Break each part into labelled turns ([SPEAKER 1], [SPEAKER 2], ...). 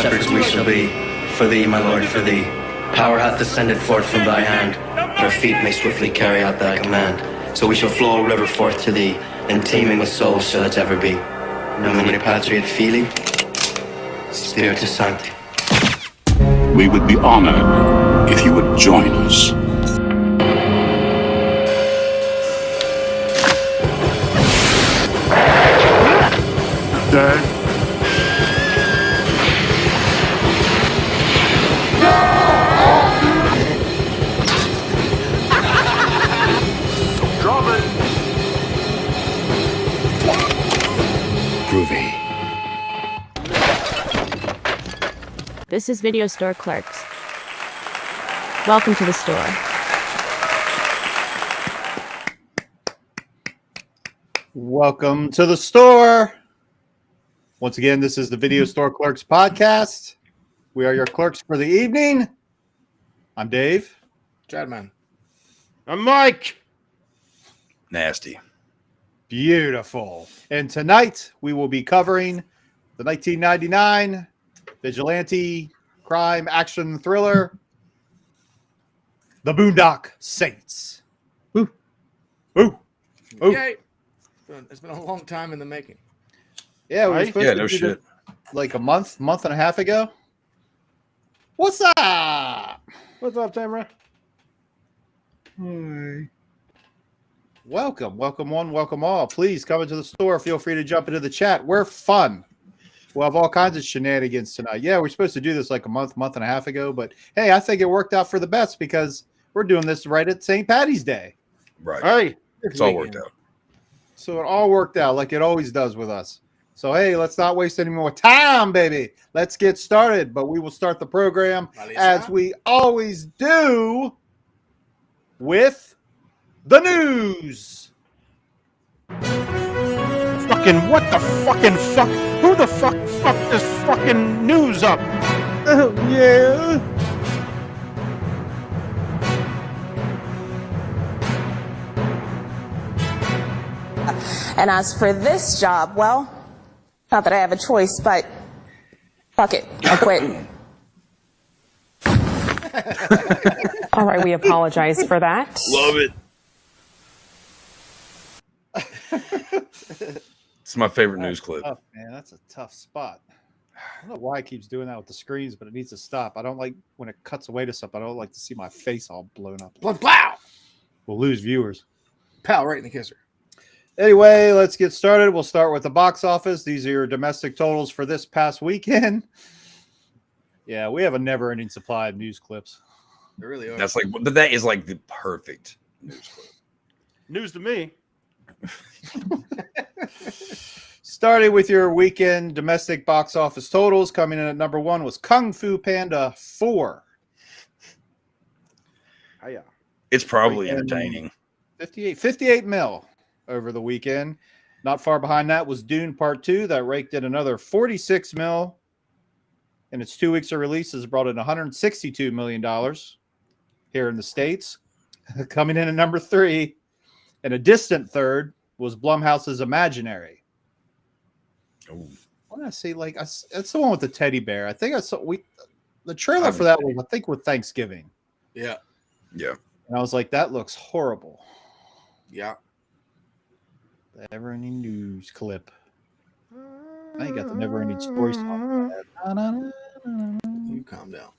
[SPEAKER 1] shepherds we shall be. For thee, my Lord, for thee. Power hath descended forth from thy hand, that our feet may swiftly carry out thy command. So we shall flow a river forth to thee, and teeming with souls shall it ever be. Nomine Patri et Filii, Spiritus Sancti.
[SPEAKER 2] We would be honored if you would join us.
[SPEAKER 3] Dad? Drop it!
[SPEAKER 2] Groovy.
[SPEAKER 4] This is Video Store Clerks. Welcome to the store.
[SPEAKER 5] Welcome to the store. Once again, this is the Video Store Clerks Podcast. We are your clerks for the evening. I'm Dave.
[SPEAKER 6] Chadman.
[SPEAKER 3] I'm Mike.
[SPEAKER 7] Nasty.
[SPEAKER 5] Beautiful. And tonight we will be covering the 1999 vigilante crime action thriller, The Boondock Saints. Woo. Woo. Woo.
[SPEAKER 6] Okay. It's been a long time in the making.
[SPEAKER 5] Yeah, we were supposed
[SPEAKER 7] Yeah,
[SPEAKER 5] to
[SPEAKER 7] no
[SPEAKER 5] do
[SPEAKER 7] shit.
[SPEAKER 5] like a month and a half ago. What's up?
[SPEAKER 3] What's up, Tamara?
[SPEAKER 5] Welcome one, welcome all. Please come into the store. Feel free to jump into the chat. We're fun. We'll have all kinds of shenanigans tonight. Yeah, we're supposed to do this like a month and a half ago, but hey, I think it worked out for the best because we're doing this right at St. Patty's Day.
[SPEAKER 7] Right.
[SPEAKER 3] Hey.
[SPEAKER 7] It's all worked out.
[SPEAKER 5] So it all worked out like it always does with us. So hey, let's not waste any more time, baby. Let's get started. But we will start the program as we always do with the news.
[SPEAKER 3] Fucking what the fucking fuck? Who the fuck fucked this fucking news up?
[SPEAKER 5] Yeah.
[SPEAKER 8] And as for this job, well, not that I have a choice, but fuck it, I'll quit.
[SPEAKER 9] All right, we apologize for that.
[SPEAKER 7] Love it. It's my favorite news clip.
[SPEAKER 5] Tough, man, that's a tough spot. I don't know why it keeps doing that with the screens, but it needs to stop. I don't like when it cuts away to something. I don't like to see my face all blown up.
[SPEAKER 6] Blow!
[SPEAKER 5] We'll lose viewers.
[SPEAKER 6] Pow, right in the kisser.
[SPEAKER 5] Anyway, let's get started. We'll start with the box office. These are your domestic totals for this past weekend. Yeah, we have a never-ending supply of news clips.
[SPEAKER 6] They really are.
[SPEAKER 7] That's like, but that is like the perfect news clip.
[SPEAKER 3] News to me.
[SPEAKER 5] Starting with your weekend domestic box office totals, coming in at number one was Kung Fu Panda 4.
[SPEAKER 3] Hiya.
[SPEAKER 7] It's probably
[SPEAKER 5] Weekend.
[SPEAKER 7] entertaining.
[SPEAKER 5] 58 mil over the weekend. Not far behind that was Dune Part 2 that raked in another 46 mil. In its 2 weeks of release, has brought in $162 million here in the States. Coming in at number 3, and a distant third, was Blumhouse's Imaginary.
[SPEAKER 7] Ooh.
[SPEAKER 5] What did I say? Like, that's the one with the teddy bear. I think I saw the trailer for that was, I think, with Thanksgiving.
[SPEAKER 6] Yeah.
[SPEAKER 7] Yeah.
[SPEAKER 5] And I was like, that looks horrible.
[SPEAKER 6] Yeah.
[SPEAKER 5] Never-ending news clip. I ain't got the never-ending story song.
[SPEAKER 6] You calm down.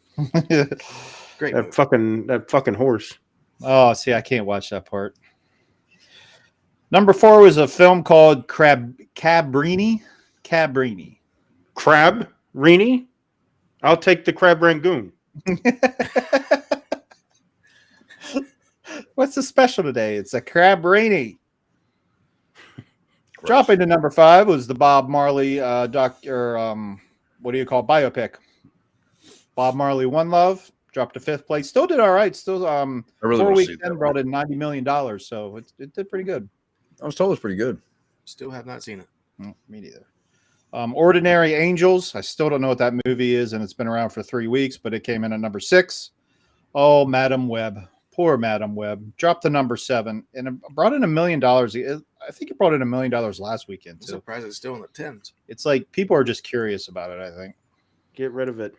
[SPEAKER 5] Great.
[SPEAKER 3] That fucking horse.
[SPEAKER 5] Oh, see, I can't watch that part. Number 4 was a film called Cabrini.
[SPEAKER 3] Crab Rini? I'll take the crab rangoon.
[SPEAKER 5] What's the special today? It's a Cabrini. Dropping to number 5 was the Bob Marley biopic. Bob Marley One Love dropped to 5th place. Still did all right. Still 4 weeks in, brought in $90 million. So it did pretty good.
[SPEAKER 7] I was told it was pretty good.
[SPEAKER 6] Still have not seen it.
[SPEAKER 5] Me neither. Ordinary Angels. I still don't know what that movie is, and it's been around for 3 weeks, but it came in at number 6. Oh, Madam Web. Poor Madam Web. Dropped to number 7, and it brought in $1 million. I think it brought in $1 million last weekend,
[SPEAKER 6] I'm
[SPEAKER 5] too.
[SPEAKER 6] surprised it's still in the 10s.
[SPEAKER 5] It's like people are just curious about it, I think.
[SPEAKER 3] Get rid of it.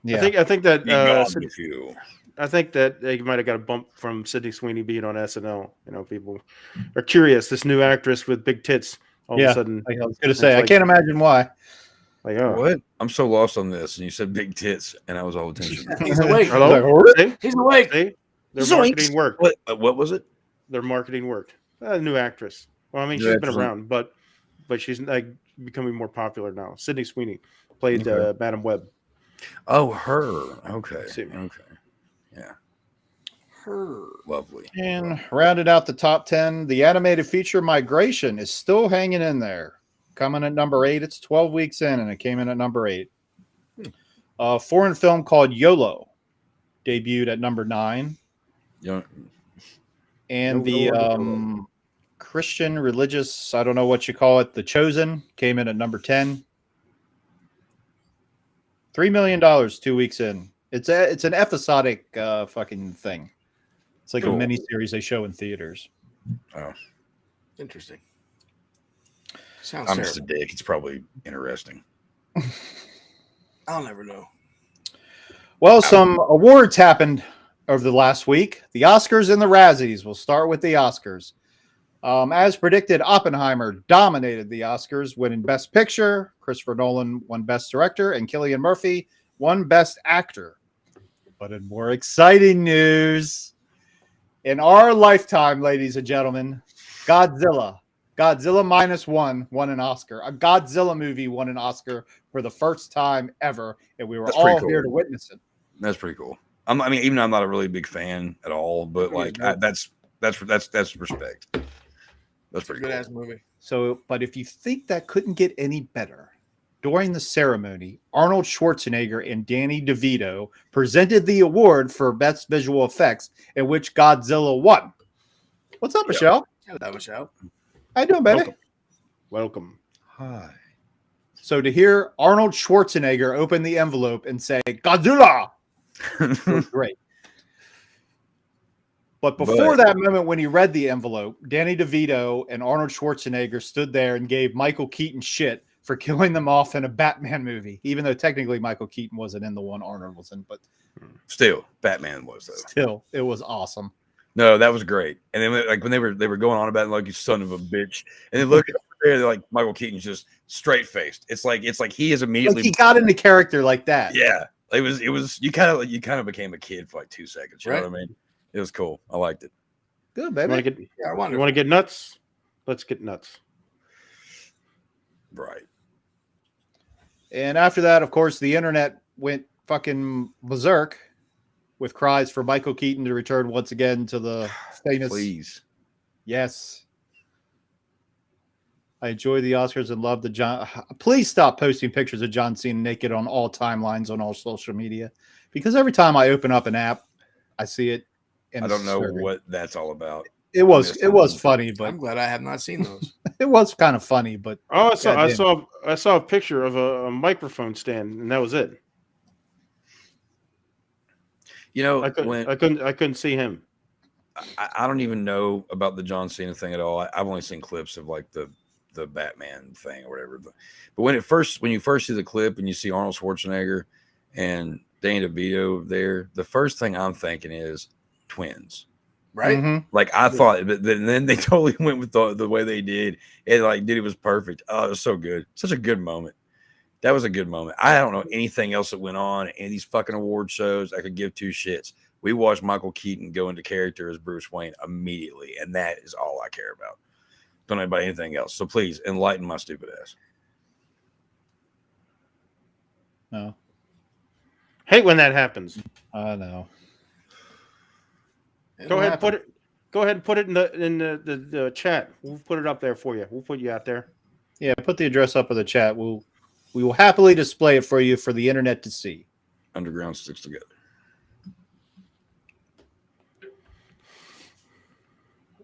[SPEAKER 5] Yeah.
[SPEAKER 3] I think that
[SPEAKER 7] Be gone with you.
[SPEAKER 3] I think that they might have got a bump from Sydney Sweeney being on SNL. You know, people are curious. This new actress with big tits. All of a sudden,
[SPEAKER 5] I was going to say, I can't imagine why.
[SPEAKER 3] Like, oh,
[SPEAKER 7] What? I'm so lost on this. And you said big tits, and I was all attention.
[SPEAKER 6] He's awake.
[SPEAKER 3] Hello? See?
[SPEAKER 6] He's awake.
[SPEAKER 3] See? Their
[SPEAKER 7] Zoinks.
[SPEAKER 3] marketing worked.
[SPEAKER 7] What was it?
[SPEAKER 3] Their marketing worked. A new actress. Well, I mean,
[SPEAKER 7] New
[SPEAKER 3] she's been
[SPEAKER 7] actress.
[SPEAKER 3] around, but she's like becoming more popular now. Sydney Sweeney played Madam Web.
[SPEAKER 7] Oh, her. Okay.
[SPEAKER 3] See.
[SPEAKER 7] Okay. Yeah. Her. Lovely.
[SPEAKER 5] And rounded out the top 10, the animated feature Migration is still hanging in there. Coming at number 8. It's 12 weeks in, and it came in at number 8. A foreign film called YOLO debuted at number 9.
[SPEAKER 7] Yeah.
[SPEAKER 5] And the Christian religious, I don't know what you call it, The Chosen, came in at number 10. $3 million 2 weeks in. It's an episodic fucking thing. It's like a mini series they show in theaters.
[SPEAKER 7] Oh,
[SPEAKER 6] Interesting. Sounds
[SPEAKER 7] I'm
[SPEAKER 6] terrible.
[SPEAKER 7] just a dick. It's probably interesting.
[SPEAKER 6] I'll never know.
[SPEAKER 5] Well, some awards happened over the last week. The Oscars and the Razzies. We'll start with the Oscars. As predicted, Oppenheimer dominated the Oscars, winning Best Picture. Christopher Nolan won Best Director, and Cillian Murphy won Best Actor. But in more exciting news, in our lifetime, ladies and gentlemen, Godzilla -1 won an Oscar. A Godzilla movie won an Oscar for the first time ever, and we were
[SPEAKER 7] That's
[SPEAKER 5] all
[SPEAKER 7] pretty cool.
[SPEAKER 5] here to witness it.
[SPEAKER 7] That's pretty cool. I mean, even though I'm not a really big fan at all, but like that's respect. That's pretty
[SPEAKER 6] Good
[SPEAKER 7] cool.
[SPEAKER 6] ass movie.
[SPEAKER 5] So, but if you think that couldn't get any better, during the ceremony, Arnold Schwarzenegger and Danny DeVito presented the award for Best Visual Effects, in which Godzilla won. What's up, Michelle?
[SPEAKER 6] Hello, Michelle.
[SPEAKER 5] How you doing, baby?
[SPEAKER 3] Welcome.
[SPEAKER 7] Hi.
[SPEAKER 5] So to hear Arnold Schwarzenegger open the envelope and say Godzilla was great. But before that moment, when he read the envelope, Danny DeVito and Arnold Schwarzenegger stood there and gave Michael Keaton shit for killing them off in a Batman movie, even though technically Michael Keaton wasn't in the one Arnold was in, but
[SPEAKER 7] Still, Batman was though.
[SPEAKER 5] still, it was awesome.
[SPEAKER 7] No, that was great. And then like when they were going on about it, like, you son of a bitch, and then look at there, they're like Michael Keaton's just straight faced. It's like he is immediately
[SPEAKER 5] Like he got into character like that.
[SPEAKER 7] Yeah, it was you kind of became a kid for like 2 seconds. You know what I mean? It was cool. I liked it.
[SPEAKER 5] Good,
[SPEAKER 3] You
[SPEAKER 5] baby.
[SPEAKER 3] want to get?
[SPEAKER 6] Yeah, I wonder.
[SPEAKER 3] You want to get nuts? Let's get nuts.
[SPEAKER 7] Right.
[SPEAKER 5] And after that, of course, the internet went fucking berserk with cries for Michael Keaton to return once again to the famous.
[SPEAKER 7] Please.
[SPEAKER 5] Yes. I enjoy the Oscars and love the John. Please stop posting pictures of John Cena naked on all timelines on all social media, because every time I open up an app, I see it. And
[SPEAKER 7] I don't know
[SPEAKER 5] disturbing.
[SPEAKER 7] what that's all about.
[SPEAKER 5] It was funny, but
[SPEAKER 6] I'm glad I have not seen those.
[SPEAKER 5] it was kind of funny. But
[SPEAKER 3] Oh,
[SPEAKER 5] goddamn.
[SPEAKER 3] I saw a picture of a microphone stand, and that was it.
[SPEAKER 7] You know,
[SPEAKER 3] I couldn't see him.
[SPEAKER 7] I don't even know about the John Cena thing at all. I've only seen clips of like the Batman thing or whatever. But when you first see the clip and you see Arnold Schwarzenegger and Danny DeVito there, the first thing I'm thinking is twins.
[SPEAKER 6] Right?
[SPEAKER 5] Mhm.
[SPEAKER 7] Like I thought, but then they totally went with the way they did. And like, dude, it was perfect. Oh, it was so good. Such a good moment. That was a good moment. I don't know anything else that went on in these fucking award shows. I could give two shits. We watched Michael Keaton go into character as Bruce Wayne immediately, and that is all I care about. Don't know about anything else. So please enlighten my stupid ass.
[SPEAKER 5] No,
[SPEAKER 3] Hate when that happens.
[SPEAKER 5] I know.
[SPEAKER 3] Go ahead and put it in the chat. We'll put it up there for you. We'll put you out there.
[SPEAKER 5] Yeah, put the address up in the chat. We will happily display it for you for the internet to see.
[SPEAKER 7] Underground sticks together.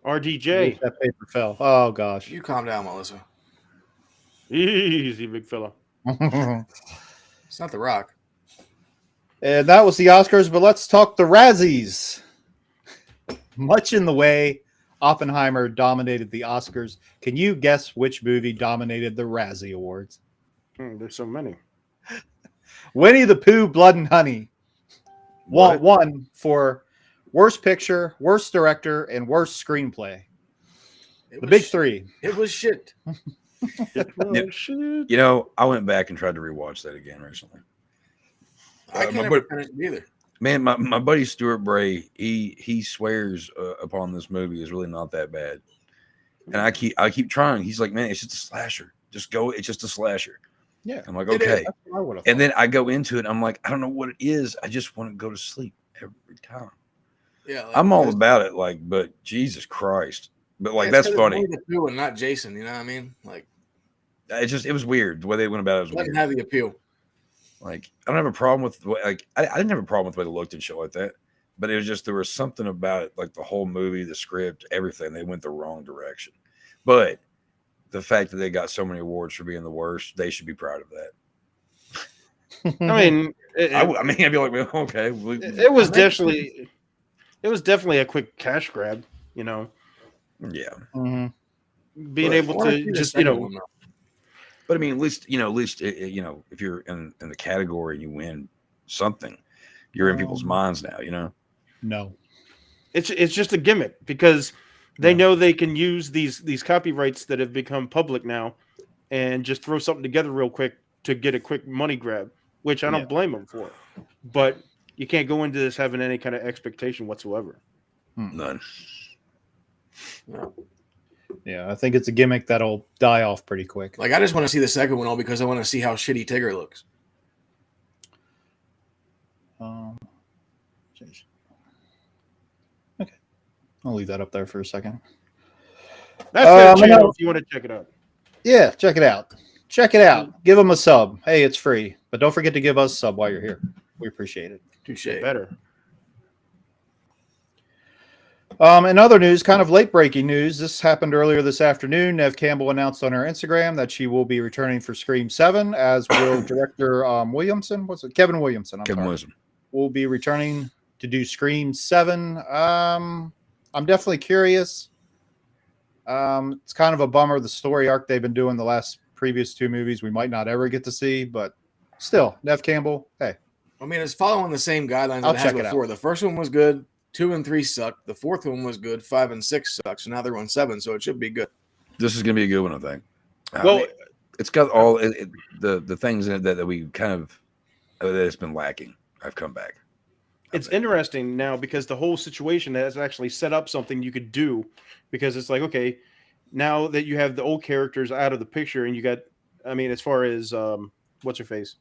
[SPEAKER 3] RDJ.
[SPEAKER 5] That paper fell. Oh gosh.
[SPEAKER 6] You calm down, Melissa.
[SPEAKER 3] Easy, big fella.
[SPEAKER 6] It's not The Rock.
[SPEAKER 5] And that was the Oscars, but let's talk the Razzies. Much in the way Oppenheimer dominated the Oscars, can you guess which movie dominated the Razzie Awards?
[SPEAKER 3] There's so many.
[SPEAKER 5] Winnie the Pooh, Blood and Honey.
[SPEAKER 7] What?
[SPEAKER 5] Won for worst picture, worst director, and worst screenplay. The big three.
[SPEAKER 6] It was shit.
[SPEAKER 7] You know, I went back and tried to rewatch that again recently.
[SPEAKER 6] I can't ever finish it either.
[SPEAKER 7] Man, my buddy Stuart Bray, he swears upon this movie is really not that bad, and I keep trying. He's like, man, it's just a slasher. Just go. It's just a slasher.
[SPEAKER 5] Yeah,
[SPEAKER 7] I'm like, okay.
[SPEAKER 5] And
[SPEAKER 7] And then I go into it. I'm like, I don't know what it is. I just want to go to sleep every time.
[SPEAKER 6] Yeah, like,
[SPEAKER 7] I'm all about it. Like, but Jesus Christ. But like, that's funny.
[SPEAKER 6] It's the appeal and not Jason. You know what I mean? Like,
[SPEAKER 7] It was weird the way they went about it. Was
[SPEAKER 6] doesn't
[SPEAKER 7] weird.
[SPEAKER 6] have the appeal.
[SPEAKER 7] Like, I don't have a problem with the way, like, I didn't have a problem with the way they looked and shit like that. But it was just, there was something about it, like the whole movie, the script, everything. They went the wrong direction. But the fact that they got so many awards for being the worst, they should be proud of that.
[SPEAKER 3] I mean,
[SPEAKER 7] I'd be like, well, okay.
[SPEAKER 3] it was definitely a quick cash grab, you know.
[SPEAKER 7] Yeah.
[SPEAKER 5] Mm-hmm.
[SPEAKER 3] Being able to just, you know.
[SPEAKER 7] But I mean, at least if you're in the category and you win something, you're in people's minds now, you know.
[SPEAKER 5] No,
[SPEAKER 3] it's just a gimmick because they know they can use these copyrights that have become public now, and just throw something together real quick to get a quick money grab, which I don't blame them for. But you can't go into this having any kind of expectation whatsoever.
[SPEAKER 7] None.
[SPEAKER 5] Yeah, I think it's a gimmick that'll die off pretty quick.
[SPEAKER 6] Like, I just want to see the second one all because I want to see how shitty Tigger looks.
[SPEAKER 5] Okay, I'll leave that up there for a second.
[SPEAKER 3] That's their channel if you want to check it out.
[SPEAKER 5] Yeah, check it out. Check it out. Give them a sub. Hey, it's free. But don't forget to give us a sub while you're here. We appreciate it.
[SPEAKER 6] Touche.
[SPEAKER 3] Better.
[SPEAKER 5] In other news, kind of late breaking news, this happened earlier this afternoon. Neve Campbell announced on her Instagram that she will be returning for Scream 7, as will director Williamson. What's it? Kevin Williamson.
[SPEAKER 7] Kevin Williamson
[SPEAKER 5] will be returning to do Scream 7. I'm definitely curious. It's kind of a bummer, the story arc they've been doing the last previous two movies we might not ever get to see, but still, Neve Campbell, hey.
[SPEAKER 6] I mean, it's following the same guidelines
[SPEAKER 5] I'll
[SPEAKER 6] that it has
[SPEAKER 5] check it
[SPEAKER 6] before.
[SPEAKER 5] out.
[SPEAKER 6] The first one was good. 2 and 3 sucked. The fourth one was good. 5 and 6 sucked. So now they're on 7, so it should be good.
[SPEAKER 7] This is going to be a good one, I think.
[SPEAKER 3] Well,
[SPEAKER 7] I mean, it's got all the things in it that we kind of that it's been lacking. I've come back.
[SPEAKER 3] It's interesting now because the whole situation has actually set up something you could do, because it's like, okay, now that you have the old characters out of the picture and you got, I mean, as far as what's her face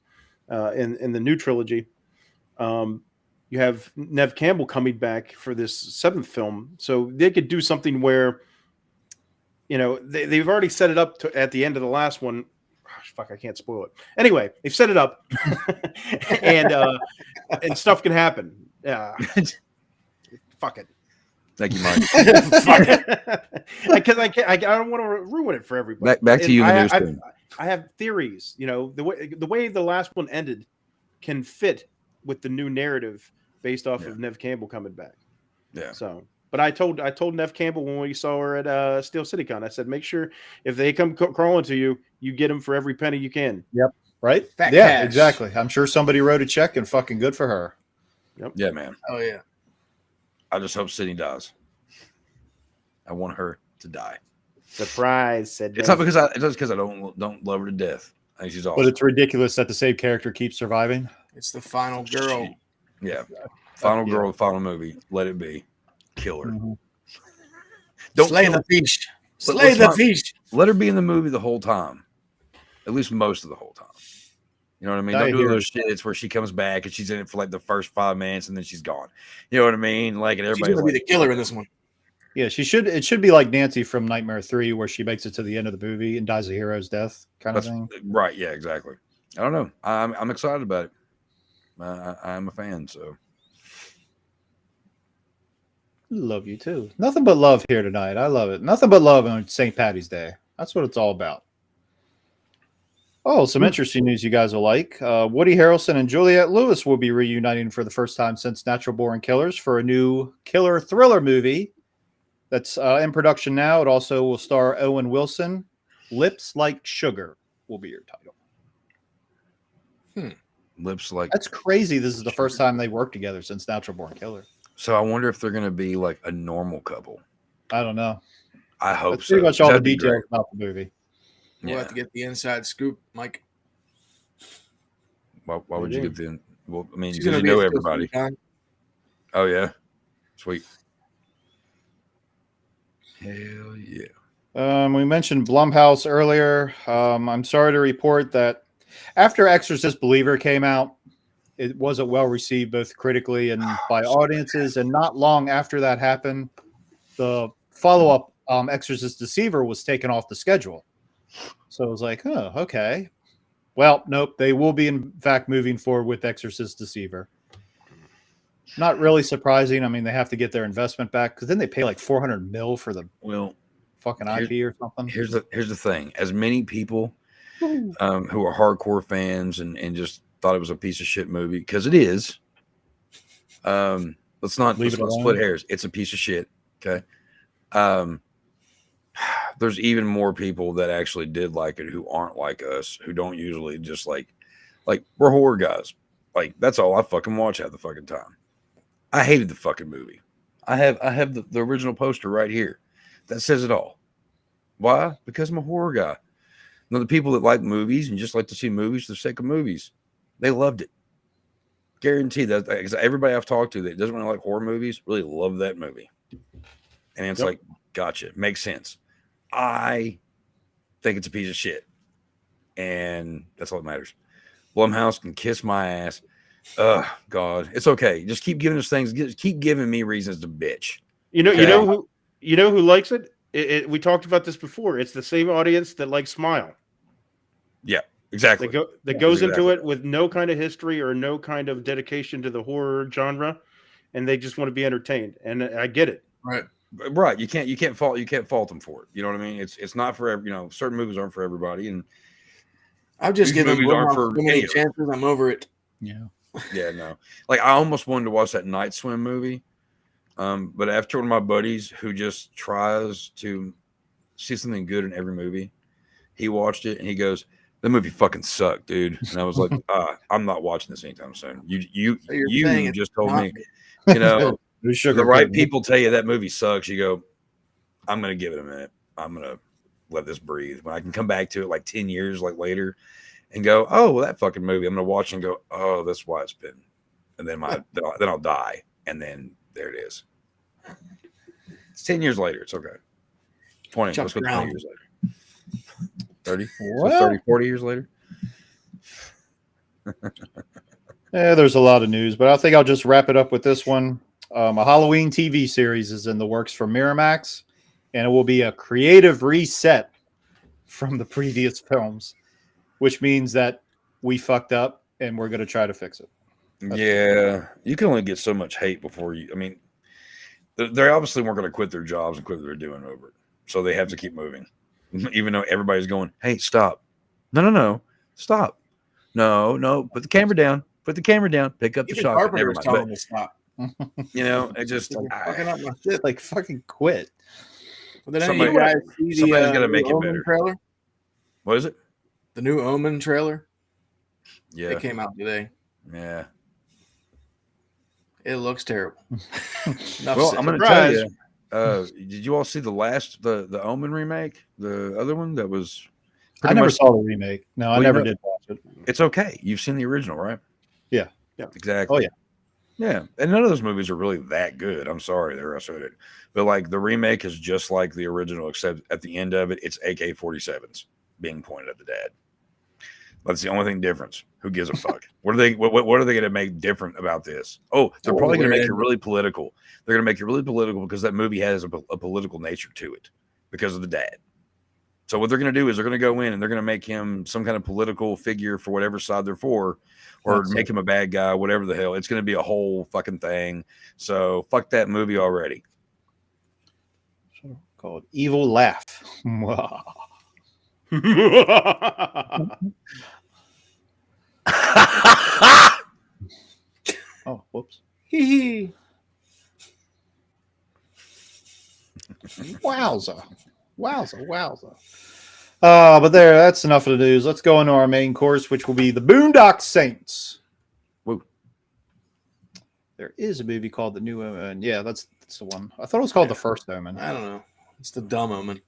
[SPEAKER 3] in the new trilogy, you have Neve Campbell coming back for this 7th film. So they could do something where, you know, they've already set it up to, at the end of the last one. Fuck, I can't spoil it. Anyway, they've set it up and stuff can happen. Fuck it.
[SPEAKER 7] Thank you, Mike.
[SPEAKER 3] Fuck it. Because I don't want to ruin it for everybody.
[SPEAKER 7] Back to you in the newsroom.
[SPEAKER 3] I have theories. You know, the way the last one ended can fit with the new narrative based off of Neve Campbell coming back.
[SPEAKER 7] Yeah.
[SPEAKER 3] So, but I told Neve Campbell when we saw her at Steel City Con, I said, make sure if they come crawling to you, you get them for every penny you can.
[SPEAKER 5] Yep. Right.
[SPEAKER 6] Fat
[SPEAKER 5] yeah.
[SPEAKER 6] cash.
[SPEAKER 5] Exactly. I'm sure somebody wrote a check, and fucking good for her.
[SPEAKER 3] Yep.
[SPEAKER 7] Yeah, man.
[SPEAKER 6] Oh yeah.
[SPEAKER 7] I just hope Sydney dies. I want her to die.
[SPEAKER 3] Surprise! Said
[SPEAKER 7] It's not because I don't love her to death. I think she's awesome.
[SPEAKER 5] But it's ridiculous that the same character keeps surviving.
[SPEAKER 6] It's the final girl.
[SPEAKER 7] Yeah. Final girl, final movie. Let it be. Kill her.
[SPEAKER 5] Mm-hmm.
[SPEAKER 7] Don't
[SPEAKER 6] slay
[SPEAKER 7] kill
[SPEAKER 6] the
[SPEAKER 7] her.
[SPEAKER 6] fish.
[SPEAKER 7] But
[SPEAKER 6] Slay
[SPEAKER 7] let's
[SPEAKER 6] the
[SPEAKER 7] not-
[SPEAKER 6] fish.
[SPEAKER 7] Let her be in the movie the whole time. At least most of the whole time. You know what I mean?
[SPEAKER 5] I
[SPEAKER 7] Don't do
[SPEAKER 5] hear
[SPEAKER 7] those shits where she comes back and she's in it for like the first 5 minutes and then she's gone. You know what I mean? Like, and
[SPEAKER 6] She's
[SPEAKER 7] everybody's
[SPEAKER 6] gonna be
[SPEAKER 7] like,
[SPEAKER 6] the killer in this one.
[SPEAKER 5] Yeah, she should. It should be like Nancy from Nightmare 3, where she makes it to the end of the movie and dies a hero's death, kind of
[SPEAKER 7] that's
[SPEAKER 5] thing.
[SPEAKER 7] right. Yeah, exactly. I don't know. I'm excited about it. I'm a fan. So
[SPEAKER 5] Love you too. Nothing but love here tonight. I love it. Nothing but love on St. Patty's Day. That's what it's all about. Oh, some interesting news you guys will like. Woody Harrelson and Juliette Lewis will be reuniting for the first time since Natural Born Killers for a new killer thriller movie that's in production now. It also will star Owen Wilson. Lips Like Sugar will be your title.
[SPEAKER 7] Lips like.
[SPEAKER 5] That's crazy. This is the first time they worked together since Natural Born Killer.
[SPEAKER 7] So I wonder if they're going to be like a normal couple.
[SPEAKER 5] I don't know.
[SPEAKER 7] I hope
[SPEAKER 5] That's
[SPEAKER 7] so.
[SPEAKER 5] pretty much all the
[SPEAKER 7] That'd be
[SPEAKER 5] details
[SPEAKER 7] great.
[SPEAKER 5] about the movie.
[SPEAKER 6] We'll have to get the inside scoop, Mike.
[SPEAKER 7] Why would you get the? Well, I mean,
[SPEAKER 6] She's
[SPEAKER 7] because
[SPEAKER 6] gonna
[SPEAKER 7] you
[SPEAKER 6] be
[SPEAKER 7] know
[SPEAKER 6] a
[SPEAKER 7] everybody.
[SPEAKER 6] Time.
[SPEAKER 7] Oh yeah, sweet. Hell yeah.
[SPEAKER 5] We mentioned Blumhouse earlier. I'm sorry to report that after Exorcist Believer came out, it wasn't well received both critically and by audiences. And not long after that happened, the follow-up Exorcist Deceiver was taken off the schedule. So it was like, oh, okay. Well, nope. They will be, in fact, moving forward with Exorcist Deceiver. Not really surprising. I mean, they have to get their investment back because then they pay like $400 million for the fucking IP or something.
[SPEAKER 7] Here's the thing. As many people who are hardcore fans and just thought it was a piece of shit movie, because it is. Let's not split hairs. It's a piece of shit. Okay. There's even more people that actually did like it who aren't like us, who don't usually just like we're horror guys. Like that's all I fucking watch half the fucking time. I hated the fucking movie. I have the original poster right here. That says it all. Why? Because I'm a horror guy. Now, the people that like movies and just like to see movies for the sake of movies, they loved it. Guarantee that. Because everybody I've talked to that doesn't really like horror movies really love that movie. And it's like, gotcha. Makes sense. I think it's a piece of shit. And that's all that matters. Blumhouse can kiss my ass. Ugh, God. It's okay. Just keep giving us things. Just keep giving me reasons to bitch.
[SPEAKER 3] You know who likes it? We talked about this before. It's the same audience that likes Smile.
[SPEAKER 7] Yeah, exactly.
[SPEAKER 3] That goes into it with no kind of history or no kind of dedication to the horror genre, and they just want to be entertained. And I get it.
[SPEAKER 7] Right. You can't fault them for it. You know what I mean? It's not for certain movies aren't for everybody, and
[SPEAKER 6] I've just given
[SPEAKER 7] movies aren't for
[SPEAKER 6] so many chances. I'm over it.
[SPEAKER 5] Yeah.
[SPEAKER 7] Yeah, no. Like I almost wanted to watch that Night Swim movie. But after one of my buddies who just tries to see something good in every movie, he watched it and he goes, "That movie fucking sucked, dude." And I was like, I'm not watching this anytime soon. You just told me, the right people tell you that movie sucks. You go, I'm gonna give it a minute. I'm gonna let this breathe. When I can come back to it like 10 years later and go, oh well, that fucking movie, I'm gonna watch and go, oh, that's why it's been. And then then I'll die. And then there it is. It's 10 years later. It's okay. 20. Let's go 20 years later. 30? So 30, 40 years later?
[SPEAKER 5] Yeah, there's a lot of news, but I think I'll just wrap it up with this one. A Halloween TV series is in the works for Miramax, and it will be a creative reset from the previous films, which means that we fucked up and we're going to try to fix it.
[SPEAKER 7] Yeah, you can only get so much hate before you. I mean, they obviously weren't going to quit their jobs and quit what they're doing over it, so they have to keep moving, even though everybody's going, "Hey, stop! No, stop! No, put the camera down! Put the camera down! Pick up the shot!" Never mind.
[SPEAKER 6] Telling to stop.
[SPEAKER 7] It just
[SPEAKER 6] fucking up my shit.
[SPEAKER 5] Like fucking quit.
[SPEAKER 6] Well, then somebody's
[SPEAKER 7] got to make it better.
[SPEAKER 6] Trailer?
[SPEAKER 7] What is it?
[SPEAKER 6] The new Omen trailer?
[SPEAKER 7] Yeah,
[SPEAKER 6] it came out today.
[SPEAKER 7] Yeah.
[SPEAKER 6] It looks terrible.
[SPEAKER 7] Well, I'm going to tell you. Did you all see the Omen remake? The other one that was.
[SPEAKER 5] I never saw the remake. No, I never did watch it.
[SPEAKER 7] It's okay. You've seen the original, right?
[SPEAKER 5] Yeah.
[SPEAKER 7] Exactly.
[SPEAKER 5] Oh yeah.
[SPEAKER 7] Yeah, and none of those movies are really that good. I'm sorry, I said it, but like the remake is just like the original, except at the end of it, it's AK-47s being pointed at the dad. That's the only thing difference. Who gives a fuck? What are they going to make different about this? Oh, they're probably going to make it really political. They're going to make it really political because that movie has a political nature to it because of the dad. So what they're going to do is they're going to go in and they're going to make him some kind of political figure for whatever side they're for, or make him a bad guy, whatever the hell. It's going to be a whole fucking thing. So fuck that movie already.
[SPEAKER 5] Called Evil Laugh. Oh, whoops. Wowza. But that's enough of the news. Let's go into our main course, which will be the Boondock Saints. There is a movie called The New Omen. Yeah, that's the one. I thought it was called The First Omen.
[SPEAKER 6] I don't know. It's the dumb omen.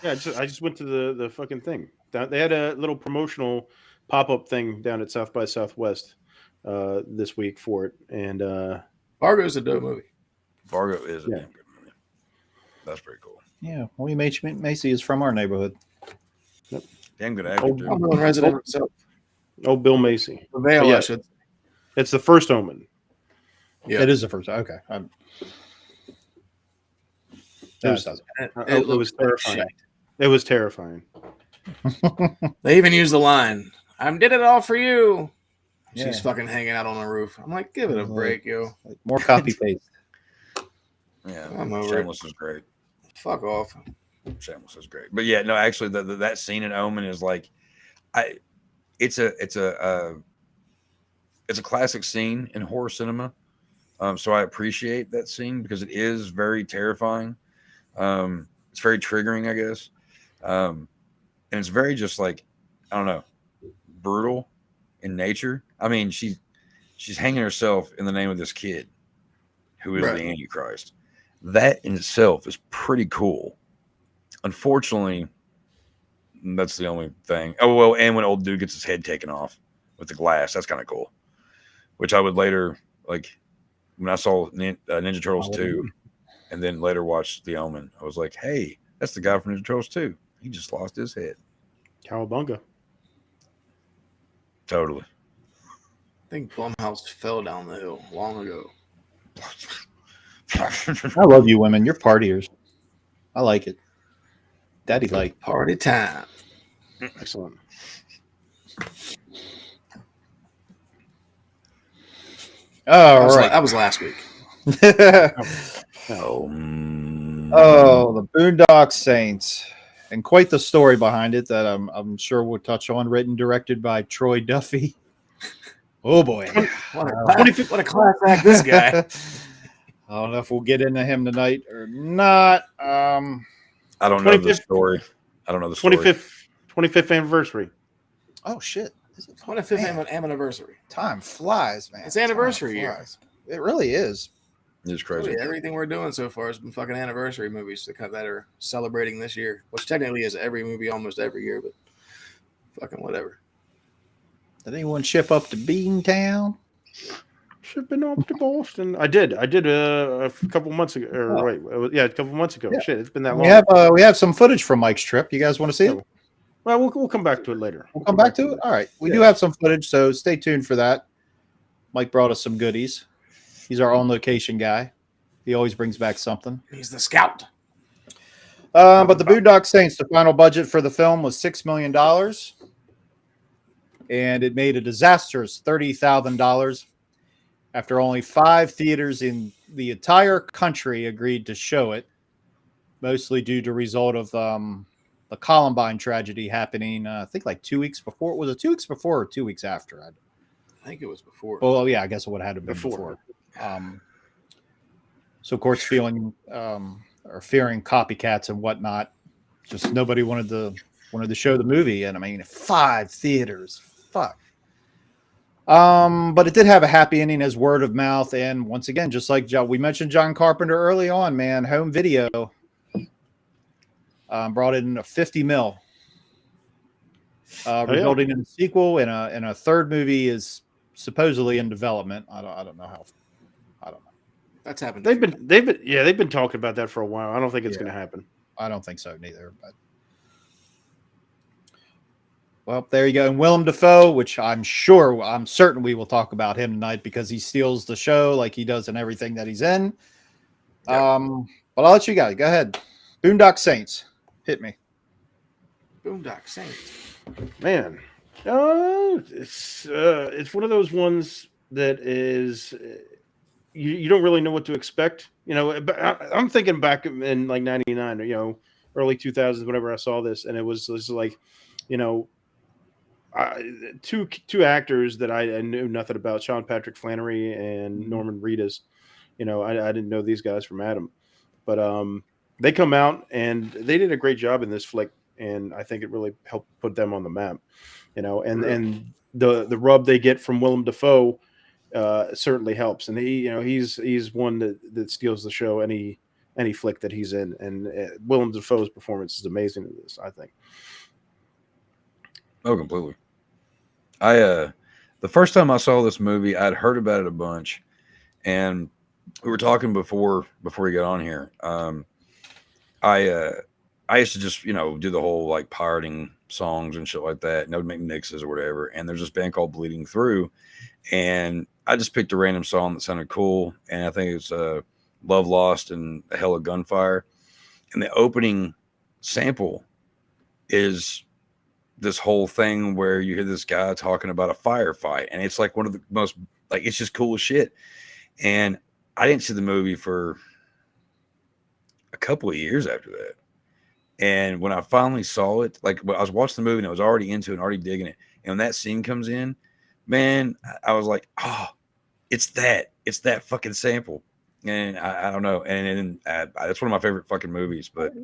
[SPEAKER 3] Yeah, I just went to the fucking thing. They had a little promotional pop-up thing down at South by Southwest this week for it, and
[SPEAKER 6] Fargo's a dope movie.
[SPEAKER 7] Fargo is a
[SPEAKER 3] Yeah.
[SPEAKER 7] damn good movie. That's pretty cool.
[SPEAKER 5] Yeah, William H. Macy is from our neighborhood.
[SPEAKER 7] Damn good actor.
[SPEAKER 3] Oh,
[SPEAKER 7] dude.
[SPEAKER 6] I'm a resident himself.
[SPEAKER 3] oh, Bill Macy.
[SPEAKER 6] The Veil,
[SPEAKER 3] Yeah.
[SPEAKER 6] I should.
[SPEAKER 3] It's The First Omen.
[SPEAKER 6] Yeah.
[SPEAKER 5] It is the first. Okay.
[SPEAKER 3] It was, it was terrifying. It was terrifying.
[SPEAKER 6] They even used the line, "I did it all for you."
[SPEAKER 5] Yeah.
[SPEAKER 6] She's fucking hanging out on the roof. I'm like, give it a break, yo.
[SPEAKER 5] More copy paste.
[SPEAKER 7] Yeah,
[SPEAKER 6] I'm over it.
[SPEAKER 7] Shameless is great.
[SPEAKER 6] Fuck off.
[SPEAKER 7] Shameless is great. But yeah, no, actually, that scene in Omen is like, it's a classic scene in horror cinema. So I appreciate that scene because it is very terrifying. It's very triggering, I guess. And it's very just like, I don't know, brutal in nature. I mean, she's hanging herself in the name of this kid who is
[SPEAKER 6] Right.
[SPEAKER 7] the Antichrist. That in itself is pretty cool. Unfortunately, that's the only thing. Oh, well, and when old dude gets his head taken off with the glass, that's kind of cool. Which I would later, like, when I saw Ninja Turtles 2 and then later watched The Omen, I was like, hey, that's the guy from Ninja Turtles 2. He just lost his head.
[SPEAKER 3] Cowabunga.
[SPEAKER 7] Totally.
[SPEAKER 6] I think Blumhouse fell down the hill long ago.
[SPEAKER 5] I love you women. You're partiers. I like it. Daddy like.
[SPEAKER 6] Party time.
[SPEAKER 3] Excellent.
[SPEAKER 5] All right.
[SPEAKER 6] That was last week.
[SPEAKER 7] Oh,
[SPEAKER 5] Oh, the Boondock Saints. And quite the story behind it that I'm sure we'll touch on. Written, directed by Troy Duffy. Oh, boy.
[SPEAKER 6] What a class act, this guy.
[SPEAKER 5] I don't know if we'll get into him tonight or not.
[SPEAKER 7] I don't know the
[SPEAKER 3] 25th
[SPEAKER 7] story. I don't know the story.
[SPEAKER 3] 25th anniversary.
[SPEAKER 5] Oh, shit. Is it
[SPEAKER 6] 25th anniversary.
[SPEAKER 5] Time flies, man.
[SPEAKER 6] It's anniversary
[SPEAKER 5] Time
[SPEAKER 6] year.
[SPEAKER 5] flies. It really is.
[SPEAKER 7] It's crazy.
[SPEAKER 6] Everything we're doing so far has been fucking anniversary movies that are celebrating this year, which technically is every movie almost every year, but fucking whatever.
[SPEAKER 5] Did anyone ship up to Beantown?
[SPEAKER 3] Shipping up to Boston. I did a couple months ago. A couple months ago.
[SPEAKER 5] Yeah.
[SPEAKER 3] Shit, it's been that long.
[SPEAKER 5] We have some footage from Mike's trip. You guys want to see it?
[SPEAKER 3] Well, we'll come back to it later.
[SPEAKER 5] We'll come back to it. All right. We do have some footage, so stay tuned for that. Mike brought us some goodies. He's our on location guy. He always brings back something.
[SPEAKER 6] He's the scout.
[SPEAKER 5] But the Boondock Saints, the final budget for the film was $6 million. And it made a disastrous $30,000 after only 5 theaters in the entire country agreed to show it, mostly due to result of the Columbine tragedy happening, I think like 2 weeks before. Was it 2 weeks before or 2 weeks after?
[SPEAKER 6] I think it was before.
[SPEAKER 5] Well, yeah, I guess it would have had to be before. So courts fearing copycats and whatnot. Just nobody wanted to show the movie, and I mean 5 theaters. Fuck. But it did have a happy ending as word of mouth, and once again, just like we mentioned John Carpenter early on, man, home video brought in a 50 mil, resulting in a sequel, and a third movie is supposedly in development. I don't know how. I don't know.
[SPEAKER 6] That's happened.
[SPEAKER 3] They've been talking about that for a while. I don't think it's going to happen.
[SPEAKER 5] I don't think so neither. But well, there you go. And Willem Dafoe, which I'm certain we will talk about him tonight because he steals the show like he does in everything that he's in. But I'll let you guys go ahead. Boondock Saints, hit me.
[SPEAKER 6] Boondock Saints.
[SPEAKER 3] Man, it's one of those ones that is you don't really know what to expect. You know, I'm thinking back in like '99 or early 2000s, whenever I saw this, and it was like, two actors that I knew nothing about, Sean Patrick Flannery and Norman Reedus. I didn't know these guys from Adam, but they come out and they did a great job in this flick, and I think it really helped put them on the map. And the rub they get from Willem Dafoe certainly helps. And he's one that steals the show any flick that he's in. And Willem Dafoe's performance is amazing in this, I think.
[SPEAKER 7] Oh, completely. The first time I saw this movie, I'd heard about it a bunch, and we were talking before we got on here. I used to just do the whole like pirating songs and shit like that, and I would make mixes or whatever. And there's this band called Bleeding Through, and I just picked a random song that sounded cool, and I think it's Love Lost and A Hell of Gunfire. And the opening sample is this whole thing where you hear this guy talking about a firefight, and it's like one of the most, like, it's just cool as shit. And I didn't see the movie for a couple of years after that. And when I finally saw it, like, I was watching the movie and I was already into it and already digging it. And when that scene comes in, man, I was like, oh, it's that fucking sample. And I don't know. And that's one of my favorite fucking movies, but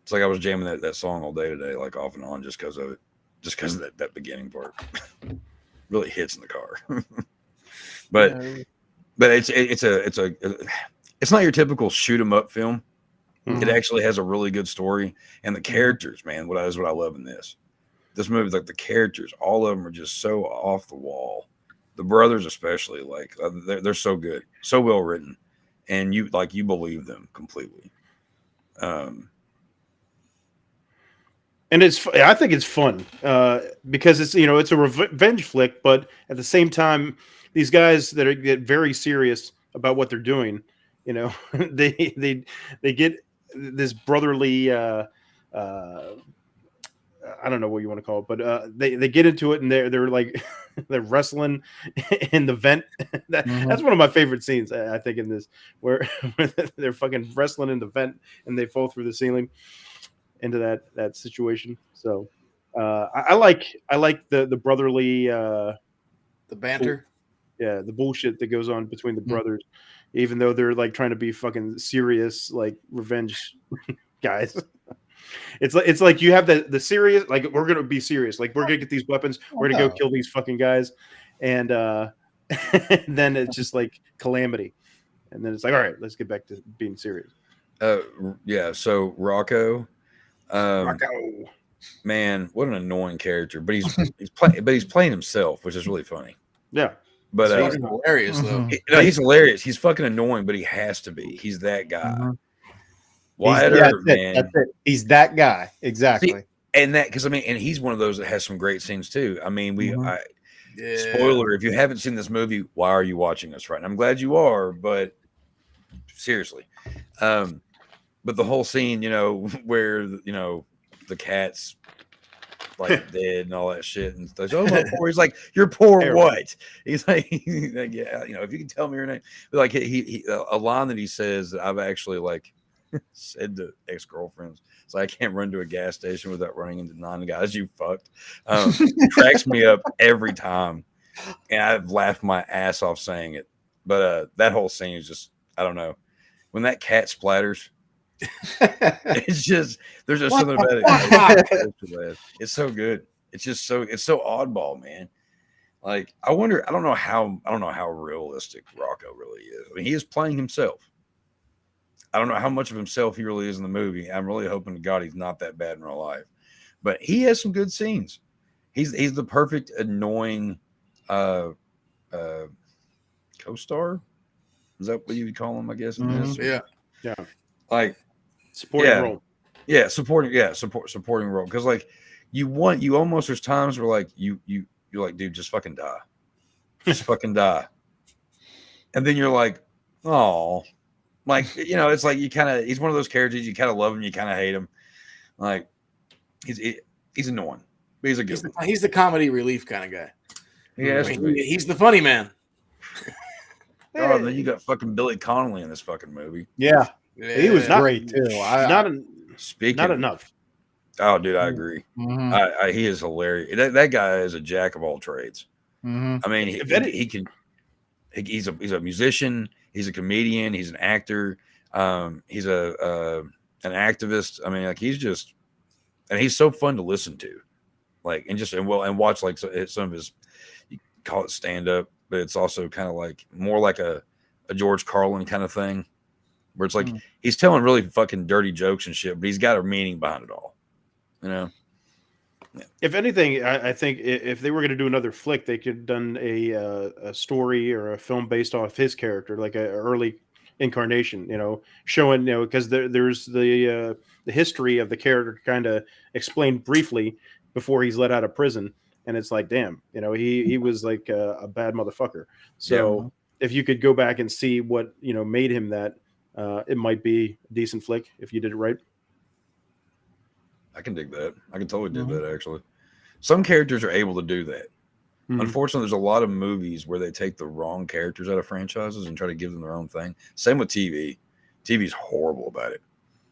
[SPEAKER 7] it's like I was jamming that song all day today, like off and on, just because of it, just because of that beginning part. Really hits in the car. but it's not your typical shoot 'em up film. Mm-hmm. It actually has a really good story, and the characters, man, what I love in this movie, like the characters, all of them are just so off the wall. The brothers, especially, like they're so good, so well written, and you believe them completely.
[SPEAKER 3] And I think it's fun because it's it's a revenge flick, but at the same time, these guys that get very serious about what they're doing, they get this brotherly. I don't know what you want to call it, but they get into it and they're like they're wrestling in the vent. That's one of my favorite scenes, I think, in this, where they're fucking wrestling in the vent and they fall through the ceiling into that situation. So I like the brotherly
[SPEAKER 6] the banter.
[SPEAKER 3] The bullshit that goes on between the brothers, even though they're like trying to be fucking serious, like revenge guys. It's like you have the serious, like, we're gonna be serious, like, we're gonna get these weapons, we're gonna go kill these fucking guys, and then it's just like calamity, and then it's like, all right, let's get back to being serious.
[SPEAKER 7] So Rocco, man, what an annoying character, but he's playing himself, which is really funny.
[SPEAKER 3] Yeah.
[SPEAKER 7] But
[SPEAKER 6] he's hilarious though.
[SPEAKER 7] He's hilarious. He's fucking annoying, but he has to be. He's that guy.
[SPEAKER 5] Man. That's it. He's that guy. Exactly.
[SPEAKER 7] See, and he's one of those that has some great scenes too. I mean, spoiler, if you haven't seen this movie, why are you watching us right now? I'm glad you are, but seriously. But the whole scene, where the cat's like dead and all that shit, and like, oh, my poor. He's like, you're poor what? He's like, yeah, if you can tell me your name. But like he a line that he says that I've actually like said to ex-girlfriends. It's like, I can't run to a gas station without running into 9 guys you fucked. Cracks me up every time, and I've laughed my ass off saying it. But that whole scene is just, I don't know, when that cat splatters. It's just, there's just something about it. It's so good. It's so oddball, man. Like, I don't know how realistic Rocco really is. I mean, he is playing himself. I don't know how much of himself he really is in the movie. I'm really hoping to God he's not that bad in real life, but he has some good scenes. He's the perfect annoying co-star. Is that what you would call him? I guess.
[SPEAKER 6] Yeah.
[SPEAKER 7] Like
[SPEAKER 3] supporting role.
[SPEAKER 7] Yeah, supporting role. Because like you almost, there's times where like you're like, dude, just fucking die. Just fucking die. And then you're like, oh, like, it's like he's one of those characters, you kind of love him, you kind of hate him. Like he's annoying, but he's a good one.
[SPEAKER 6] He's the comedy relief kind of guy.
[SPEAKER 7] Yeah,
[SPEAKER 6] he's the funny man.
[SPEAKER 7] Oh, and then you got fucking Billy Connolly in this fucking movie.
[SPEAKER 5] Yeah. He was great too.
[SPEAKER 3] Not enough.
[SPEAKER 7] Oh, dude, I agree. He is hilarious. That guy is a jack of all trades. I mean, he's a musician. He's a comedian. He's an actor. He's an activist. I mean, like, and he's so fun to listen to. Like, and watch like some of his, you call it stand up. but it's also kind of like more like a George Carlin kind of thing, where it's like he's telling really fucking dirty jokes and shit, but he's got a meaning behind it all. You know. Yeah.
[SPEAKER 3] If anything, I think if they were going to do another flick, they could have done a story or a film based off his character, like a early incarnation, showing, because there's the history of the character kind of explained briefly before he's let out of prison. And it's like, damn, he was like a bad motherfucker. So if you could go back and see what, made him that, it might be a decent flick if you did it right.
[SPEAKER 7] I can dig that. I can totally dig that, actually. Some characters are able to do that. Unfortunately, there's a lot of movies where they take the wrong characters out of franchises and try to give them their own thing. Same with TV. TV's horrible about it.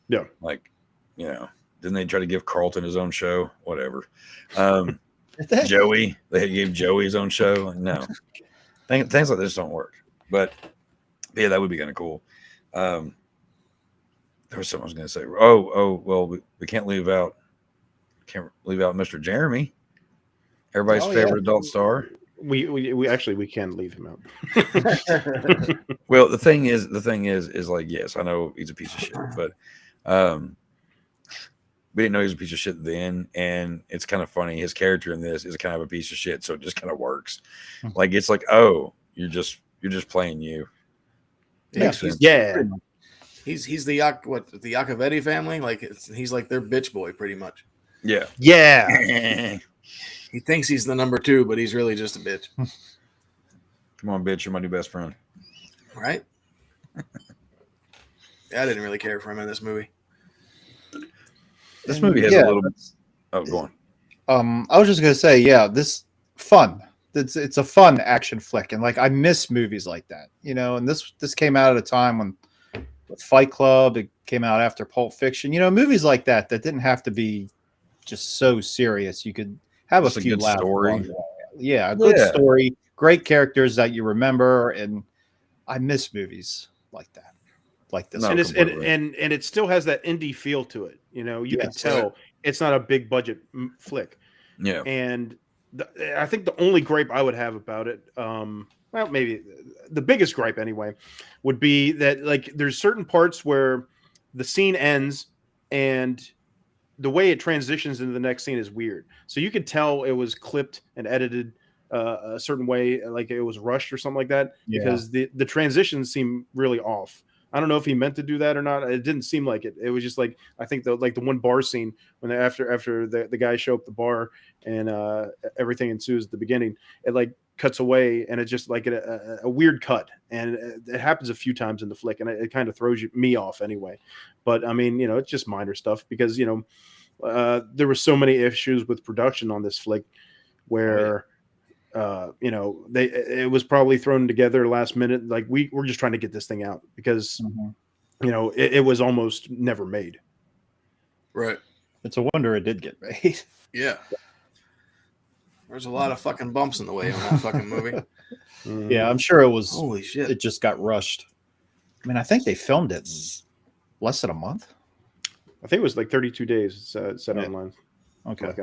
[SPEAKER 3] Yeah.
[SPEAKER 7] Like, didn't they try to give Carlton his own show? Whatever. Joey, they gave Joey his own show. No. Things like this don't work. But, yeah, that would be kind of cool. There was something I was going to say. Well, we can't leave out Mr. Jeremy, everybody's favorite adult star.
[SPEAKER 3] We actually can leave him out.
[SPEAKER 7] Well, the thing is like, yes, I know he's a piece of shit, but we didn't know he was a piece of shit then, and it's kind of funny. His character in this is kind of a piece of shit, so it just kind of works. Like it's like, oh, you're just playing you.
[SPEAKER 3] Yeah.
[SPEAKER 6] He's the Iacovetti family. Like he's like their bitch boy, pretty much.
[SPEAKER 7] Yeah.
[SPEAKER 3] Yeah.
[SPEAKER 6] He thinks he's the number 2, but he's really just a bitch.
[SPEAKER 7] Come on, bitch, you're my new best friend.
[SPEAKER 6] Right? Yeah, I didn't really care for him in this movie.
[SPEAKER 7] This movie has a little bit. Oh, go on.
[SPEAKER 5] I was just gonna say, this fun. It's a fun action flick, and like I miss movies like that, And this came out at a time when with Fight Club, it came out after Pulp Fiction. Movies like that didn't have to be just so serious. You could have
[SPEAKER 7] just
[SPEAKER 5] a few
[SPEAKER 7] good
[SPEAKER 5] laughs.
[SPEAKER 7] story.
[SPEAKER 5] Yeah, a good story, great characters that you remember, and I miss movies like that, like this.
[SPEAKER 3] No, and it still has that indie feel to it. You can tell it's not a big budget flick.
[SPEAKER 7] Yeah,
[SPEAKER 3] and I think the only gripe I would have about it, well, maybe the biggest gripe anyway, would be that like there's certain parts where the scene ends and the way it transitions into the next scene is weird. So you could tell it was clipped and edited a certain way, like it was rushed or something like that, because the transitions seem really off. I don't know if he meant to do that or not. It didn't seem like it. It was just like, I think the one bar scene when after the guys show up at the bar and everything ensues at the beginning, it like cuts away and it's just like a weird cut, and it happens a few times in the flick, and it kind of throws me off anyway. But I mean, it's just minor stuff because there were so many issues with production on this flick where it was probably thrown together last minute. Like we're just trying to get this thing out because it was almost never made.
[SPEAKER 6] Right.
[SPEAKER 5] It's a wonder it did get made.
[SPEAKER 6] Yeah. There's a lot of fucking bumps in the way on that fucking movie.
[SPEAKER 5] Yeah, I'm sure it was.
[SPEAKER 6] Holy shit.
[SPEAKER 5] It just got rushed. I mean, I think they filmed it in less than a month.
[SPEAKER 3] I think it was like 32 days set online.
[SPEAKER 5] Okay.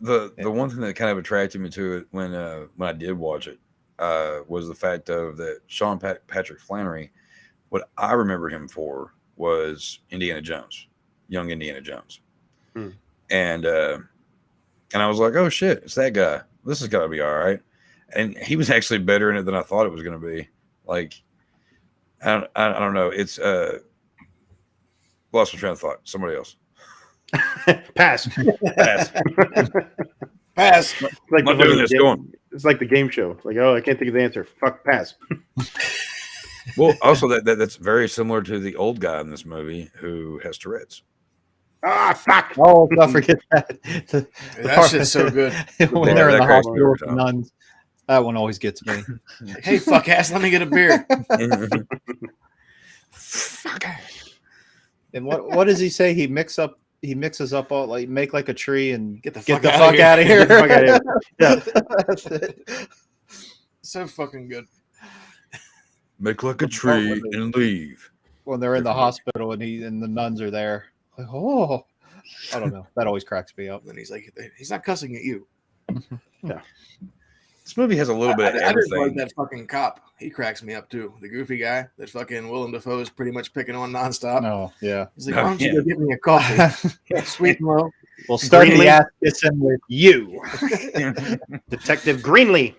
[SPEAKER 7] The one thing that kind of attracted me to it when I did watch it was the fact of that Sean Patrick Flannery. What I remember him for was Indiana Jones, young Indiana Jones, and I was like, oh shit, it's that guy. This has got to be all right. And he was actually better in it than I thought it was going to be. Like, I don't know. It's lost my train of thought. Somebody else.
[SPEAKER 3] Pass.
[SPEAKER 6] Pass.
[SPEAKER 3] Like
[SPEAKER 7] I'm doing this. Going.
[SPEAKER 3] It's like the game show. Like, oh, I can't think of the answer. Fuck, pass.
[SPEAKER 7] Well, also that's very similar to the old guy in this movie who has Tourette's.
[SPEAKER 3] Ah, fuck.
[SPEAKER 5] Oh, don't forget that.
[SPEAKER 6] That shit's so good.
[SPEAKER 5] When they're in the hospital with the nuns, that one always gets me.
[SPEAKER 6] Hey, fuck ass, let me get a beer.
[SPEAKER 5] Fuck. And what does he say? He mixes up all, like, make like a tree and
[SPEAKER 6] get the fuck out of here.
[SPEAKER 5] Yeah.
[SPEAKER 6] That's it. So fucking good.
[SPEAKER 7] Make like a tree and leave.
[SPEAKER 5] When they're in the hospital and the nuns are there. Like, oh, I don't know. That always cracks me up.
[SPEAKER 6] And then he's like, he's not cussing at you.
[SPEAKER 3] Yeah.
[SPEAKER 7] This movie has a little bit of
[SPEAKER 6] I just like
[SPEAKER 7] everything.
[SPEAKER 6] that fucking cop. He cracks me up too. The goofy guy that fucking Willem Dafoe is pretty much picking on nonstop.
[SPEAKER 5] Oh, yeah.
[SPEAKER 6] He's like,
[SPEAKER 7] Oh,
[SPEAKER 6] why don't you
[SPEAKER 7] yeah.
[SPEAKER 6] go get me a coffee? Sweet and low.
[SPEAKER 5] We'll start
[SPEAKER 3] Greenlee.
[SPEAKER 5] the ass kissing with you.
[SPEAKER 3] Detective Greenlee.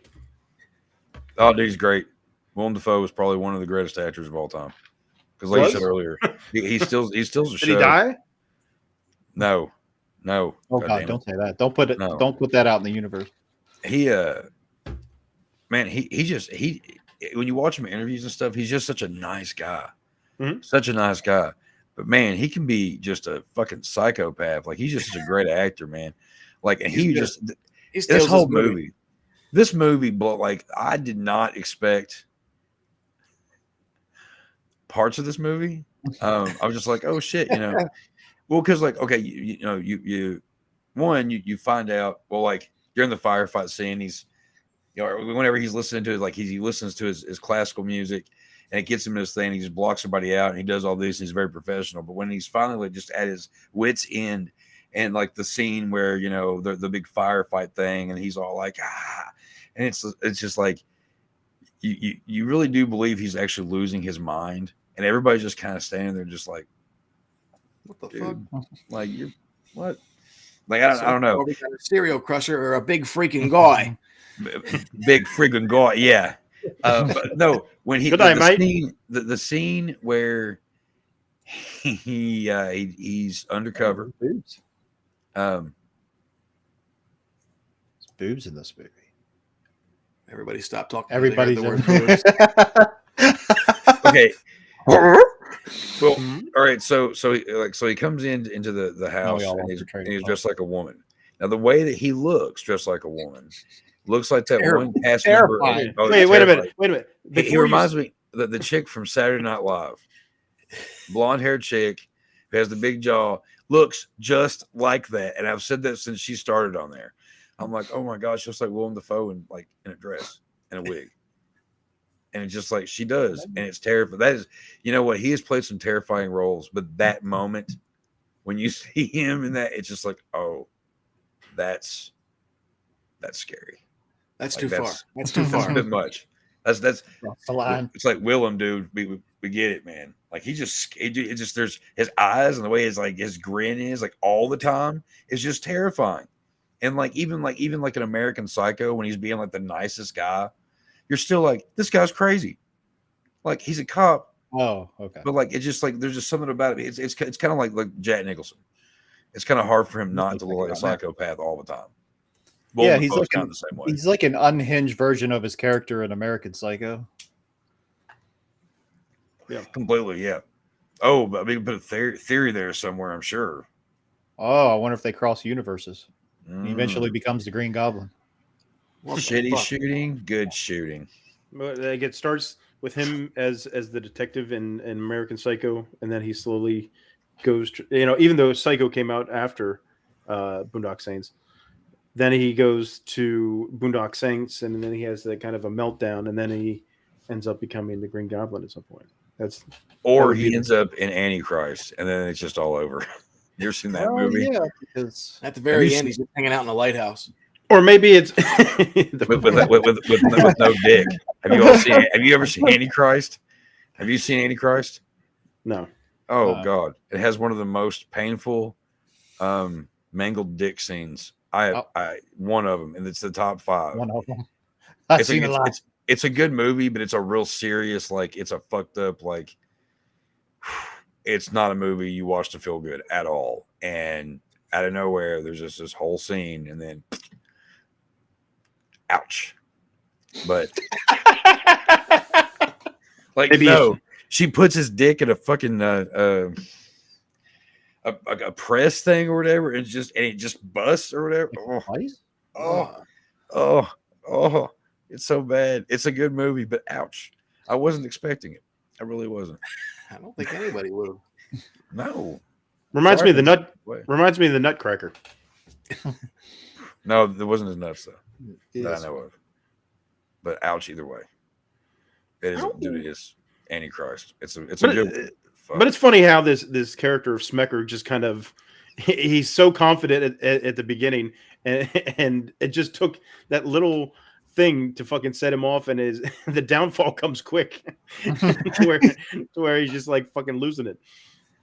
[SPEAKER 7] Oh, dude, he's great. Willem Dafoe is probably one of the greatest actors of all time. Because, like you
[SPEAKER 3] Was?
[SPEAKER 7] said earlier, he still a show.
[SPEAKER 3] Did he die?
[SPEAKER 7] No.
[SPEAKER 5] Oh
[SPEAKER 7] God
[SPEAKER 5] God,
[SPEAKER 7] damn
[SPEAKER 5] don't say that. Don't put it.
[SPEAKER 7] No.
[SPEAKER 5] Don't put that out in the universe.
[SPEAKER 7] He man, he when you watch him in interviews and stuff, he's just such a nice guy.
[SPEAKER 3] Mhm.
[SPEAKER 7] Such a nice guy. But man, he can be just a fucking psychopath. Like he's just such a great actor, man. Like, and he just
[SPEAKER 6] He
[SPEAKER 7] this
[SPEAKER 6] steals
[SPEAKER 7] whole
[SPEAKER 6] movie.
[SPEAKER 7] movie, but like I did not expect parts of this movie. I was just like, oh shit, you know. Well, because like, okay, you find out, well, like during the firefight scene, he's, you know, whenever he's listening to it, like he listens to his classical music, and it gets him this thing. He just blocks somebody out, and he does all this. And he's very professional. But when he's finally like, just at his wits' end, and like the scene where, you know, the big firefight thing, and he's all like, and it's just like you really do believe he's actually losing his mind, and everybody's just kind of standing there, just like,
[SPEAKER 6] What the
[SPEAKER 7] dude,
[SPEAKER 6] fuck?
[SPEAKER 7] like you're what? Like I don't know.
[SPEAKER 6] Are we got a serial crusher or a big freaking guy?
[SPEAKER 7] Big friggin' guy, yeah. But no, when he
[SPEAKER 3] Good night, mate.
[SPEAKER 7] the scene where he's undercover.
[SPEAKER 5] Boobs.
[SPEAKER 7] Um,
[SPEAKER 5] There's boobs in this movie.
[SPEAKER 6] Everybody stop talking.
[SPEAKER 5] Everybody's
[SPEAKER 6] They heard the word boobs.
[SPEAKER 7] okay. Well,
[SPEAKER 3] Mhm.
[SPEAKER 7] all right. So he comes into the house
[SPEAKER 5] we all
[SPEAKER 7] and
[SPEAKER 5] want
[SPEAKER 7] he's,
[SPEAKER 5] to trade
[SPEAKER 7] and he's
[SPEAKER 5] it.
[SPEAKER 7] dressed like a woman. Now the way that he looks dressed like a woman looks like that
[SPEAKER 6] Terrible.
[SPEAKER 7] one cast member.
[SPEAKER 5] Terrifying.
[SPEAKER 7] Oh,
[SPEAKER 3] Wait a
[SPEAKER 7] terrifying.
[SPEAKER 3] minute. Wait a minute.
[SPEAKER 7] He
[SPEAKER 3] Before you
[SPEAKER 7] reminds me the chick from Saturday Night Live, blonde-haired chick who has the big jaw, looks just like that. And I've said that since she started on there. I'm like, oh my gosh, just like Willem Dafoe in a dress and a wig. And it's just like she does, and it's terrifying. That is, you know what? He has played some terrifying roles, but that moment when you see him in that, it's just like, oh, that's scary.
[SPEAKER 6] That's
[SPEAKER 7] Like,
[SPEAKER 6] too far.
[SPEAKER 7] that's-
[SPEAKER 6] That's too
[SPEAKER 7] That's a
[SPEAKER 6] far.
[SPEAKER 7] bit much. That's
[SPEAKER 5] That's the line.
[SPEAKER 7] it's like Willem, dude. We get it, man. Like it just there's his eyes and the way his grin is like all the time is just terrifying. And like even like an American Psycho, when he's being like the nicest guy, you're still like, this guy's crazy. Like he's a cop,
[SPEAKER 5] Oh, okay.
[SPEAKER 7] but like it's just like there's just something about it. It's kind of like Jack Nicholson. It's kind of hard for him not to look like a psychopath all the time.
[SPEAKER 5] Yeah,
[SPEAKER 7] Willem
[SPEAKER 5] he's
[SPEAKER 7] Dafoe's
[SPEAKER 5] like
[SPEAKER 7] kind of the same way.
[SPEAKER 5] He's like an unhinged version of his character in American Psycho.
[SPEAKER 7] Completely, yeah. Oh, but I mean, put a theory there somewhere, I'm sure.
[SPEAKER 5] Oh, I wonder if they cross universes. He
[SPEAKER 7] Mm.
[SPEAKER 5] eventually becomes the Green Goblin.
[SPEAKER 6] What the
[SPEAKER 7] Shitty
[SPEAKER 6] fuck?
[SPEAKER 7] shooting, good shooting.
[SPEAKER 3] But like it starts with him as the detective in American Psycho, and then he slowly goes to, you know, even though Psycho came out after Boondock Saints, then he goes to Boondock Saints, and then he has that kind of a meltdown, and then he ends up becoming the Green Goblin at some point. That
[SPEAKER 7] Or
[SPEAKER 3] would
[SPEAKER 7] he
[SPEAKER 3] be-
[SPEAKER 7] ends up in Antichrist, and then it's just all over. You ever seen that
[SPEAKER 5] Oh,
[SPEAKER 7] movie?
[SPEAKER 5] yeah, because
[SPEAKER 6] At the very
[SPEAKER 7] you
[SPEAKER 6] end,
[SPEAKER 7] seen-
[SPEAKER 6] he's just hanging out in the lighthouse.
[SPEAKER 3] or maybe it's
[SPEAKER 7] With no dick. Have you ever seen Antichrist? Have you seen Antichrist?
[SPEAKER 3] no.
[SPEAKER 7] Oh God, it has one of the most painful, mangled dick scenes. One of them, and it's the top 5.
[SPEAKER 5] one of them. I've
[SPEAKER 7] It's,
[SPEAKER 5] seen a lot.
[SPEAKER 7] it's a good movie, but it's a real serious, like it's a fucked up, like it's not a movie you watch to feel good at all. And out of nowhere, there's just this whole scene, and then ouch. But like
[SPEAKER 3] Maybe
[SPEAKER 7] no, she puts his dick in a fucking a press thing or whatever, and it just busts or whatever. Oh, it's so bad. It's a good movie, but ouch. I wasn't expecting it. I really wasn't.
[SPEAKER 6] I don't think anybody would.
[SPEAKER 7] No.
[SPEAKER 3] Reminds me of the nut.
[SPEAKER 7] Way.
[SPEAKER 3] Reminds me of the Nutcracker.
[SPEAKER 7] No, it wasn't as nuts though. That
[SPEAKER 5] Yes.
[SPEAKER 7] I know of. But ouch either way. It is, dude, it is Antichrist. It's a
[SPEAKER 3] But
[SPEAKER 7] good fuck.
[SPEAKER 3] But it's funny how this character of Smecker just kind of he's so confident at the beginning, and it just took that little thing to fucking set him off, and the downfall comes quick to where he's just like fucking losing it.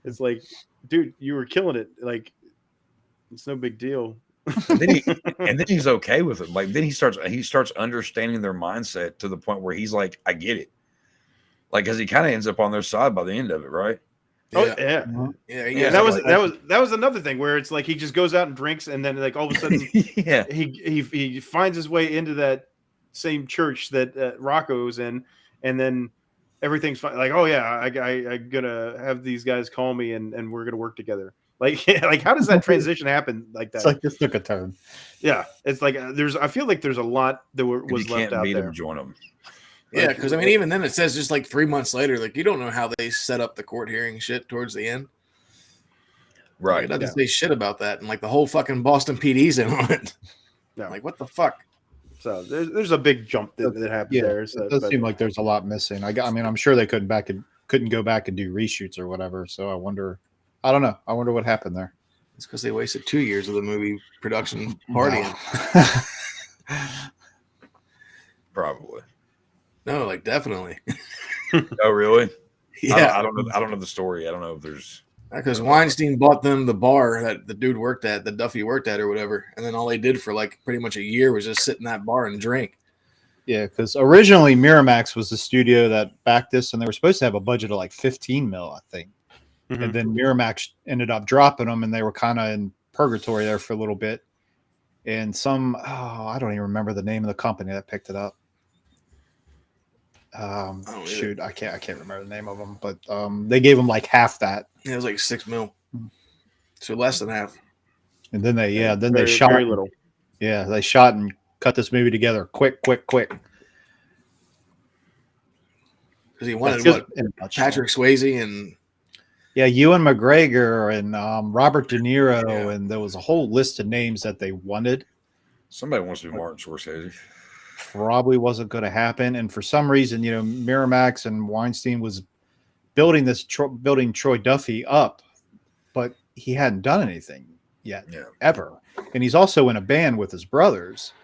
[SPEAKER 3] It's like, dude, you were killing it. Like, it's no big deal.
[SPEAKER 7] And then he's okay with it. Like, then he starts understanding their mindset to the point where he's like, I get it. Like, because he kind of ends up on their side by the end of it, right?
[SPEAKER 3] Oh yeah, yeah. That was another thing where it's like he just goes out and drinks, and then like all of a sudden, he finds his way into that same church that Rocco's in, and then everything's fine. Like, oh yeah, I'm gonna have these guys call me, and we're gonna work together. Like, like how does that transition happen like that?
[SPEAKER 5] It's like this took a turn.
[SPEAKER 3] Yeah, it's like I feel like there's a lot that was left out there.
[SPEAKER 7] Join them.
[SPEAKER 6] Yeah, because I mean, even then it says just like 3 months later, like you don't know how they set up the court hearing shit towards the end.
[SPEAKER 7] Right.
[SPEAKER 6] It doesn't say shit about that, and like the whole fucking Boston PD's in on it.
[SPEAKER 3] No.
[SPEAKER 6] Like what the fuck?
[SPEAKER 3] So there's a big jump that happened there. So,
[SPEAKER 5] it does seem like there's a lot missing. I mean, I'm sure they couldn't go back and do reshoots or whatever. So I don't know. I wonder what happened there.
[SPEAKER 6] It's because they wasted 2 years of the movie production partying.
[SPEAKER 7] Probably.
[SPEAKER 6] No, like definitely.
[SPEAKER 7] Oh, really?
[SPEAKER 6] Yeah.
[SPEAKER 7] I don't know the story. I don't know if there's
[SPEAKER 6] because Weinstein bought them the bar that the dude worked at, that Duffy worked at or whatever, and then all they did for like pretty much a year was just sit in that bar and drink.
[SPEAKER 5] Yeah, because originally Miramax was the studio that backed this, and they were supposed to have a budget of like 15 mil, I think. Mm-hmm. And then Miramax ended up dropping them, and they were kind of in purgatory there for a little bit. And I don't even remember the name of the company that picked it up. Shoot, I can't remember the name of them, but they gave them like half that.
[SPEAKER 6] Yeah, it was like 6 mil, so less than half.
[SPEAKER 5] And then they shot
[SPEAKER 3] very little.
[SPEAKER 5] Yeah, they shot and cut this movie together quick.
[SPEAKER 6] Because he wanted Patrick Swayze and
[SPEAKER 5] Ewan McGregor and Robert De Niro, and there was a whole list of names that they wanted.
[SPEAKER 7] Somebody wants to be Martin Scorsese.
[SPEAKER 5] Probably wasn't going to happen, and for some reason, Miramax and Weinstein was building Troy Duffy up, but he hadn't done anything yet, ever. And he's also in a band with his brothers,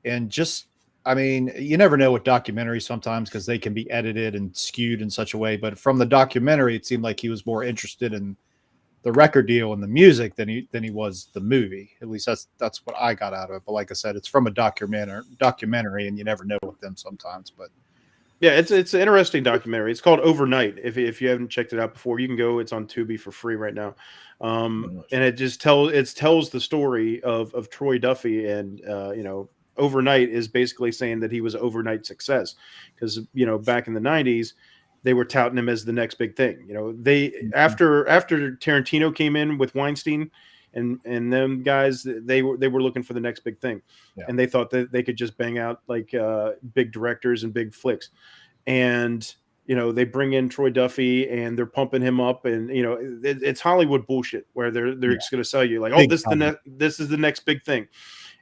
[SPEAKER 5] and you never know with documentaries sometimes because they can be edited and skewed in such a way. But from the documentary, it seemed like he was more interested in the record deal and the music than he was the movie. At least that's what I got out of it. But like I said, it's from a documentary, and you never know with them sometimes. But
[SPEAKER 3] yeah, it's an interesting documentary. It's called Overnight. If you haven't checked it out before, you can go. It's on Tubi for free right now, and it just tells the story of Troy Duffy, and Overnight is basically saying that he was an overnight success because back in the 90s. They were touting him as the next big thing. After Tarantino came in with Weinstein and them guys, they were looking for the next big thing. Yeah. And they thought that they could just bang out like big directors and big flicks. And, they bring in Troy Duffy and they're pumping him up, and, it's Hollywood bullshit where they're just going to sell you like, oh, this is the next big thing.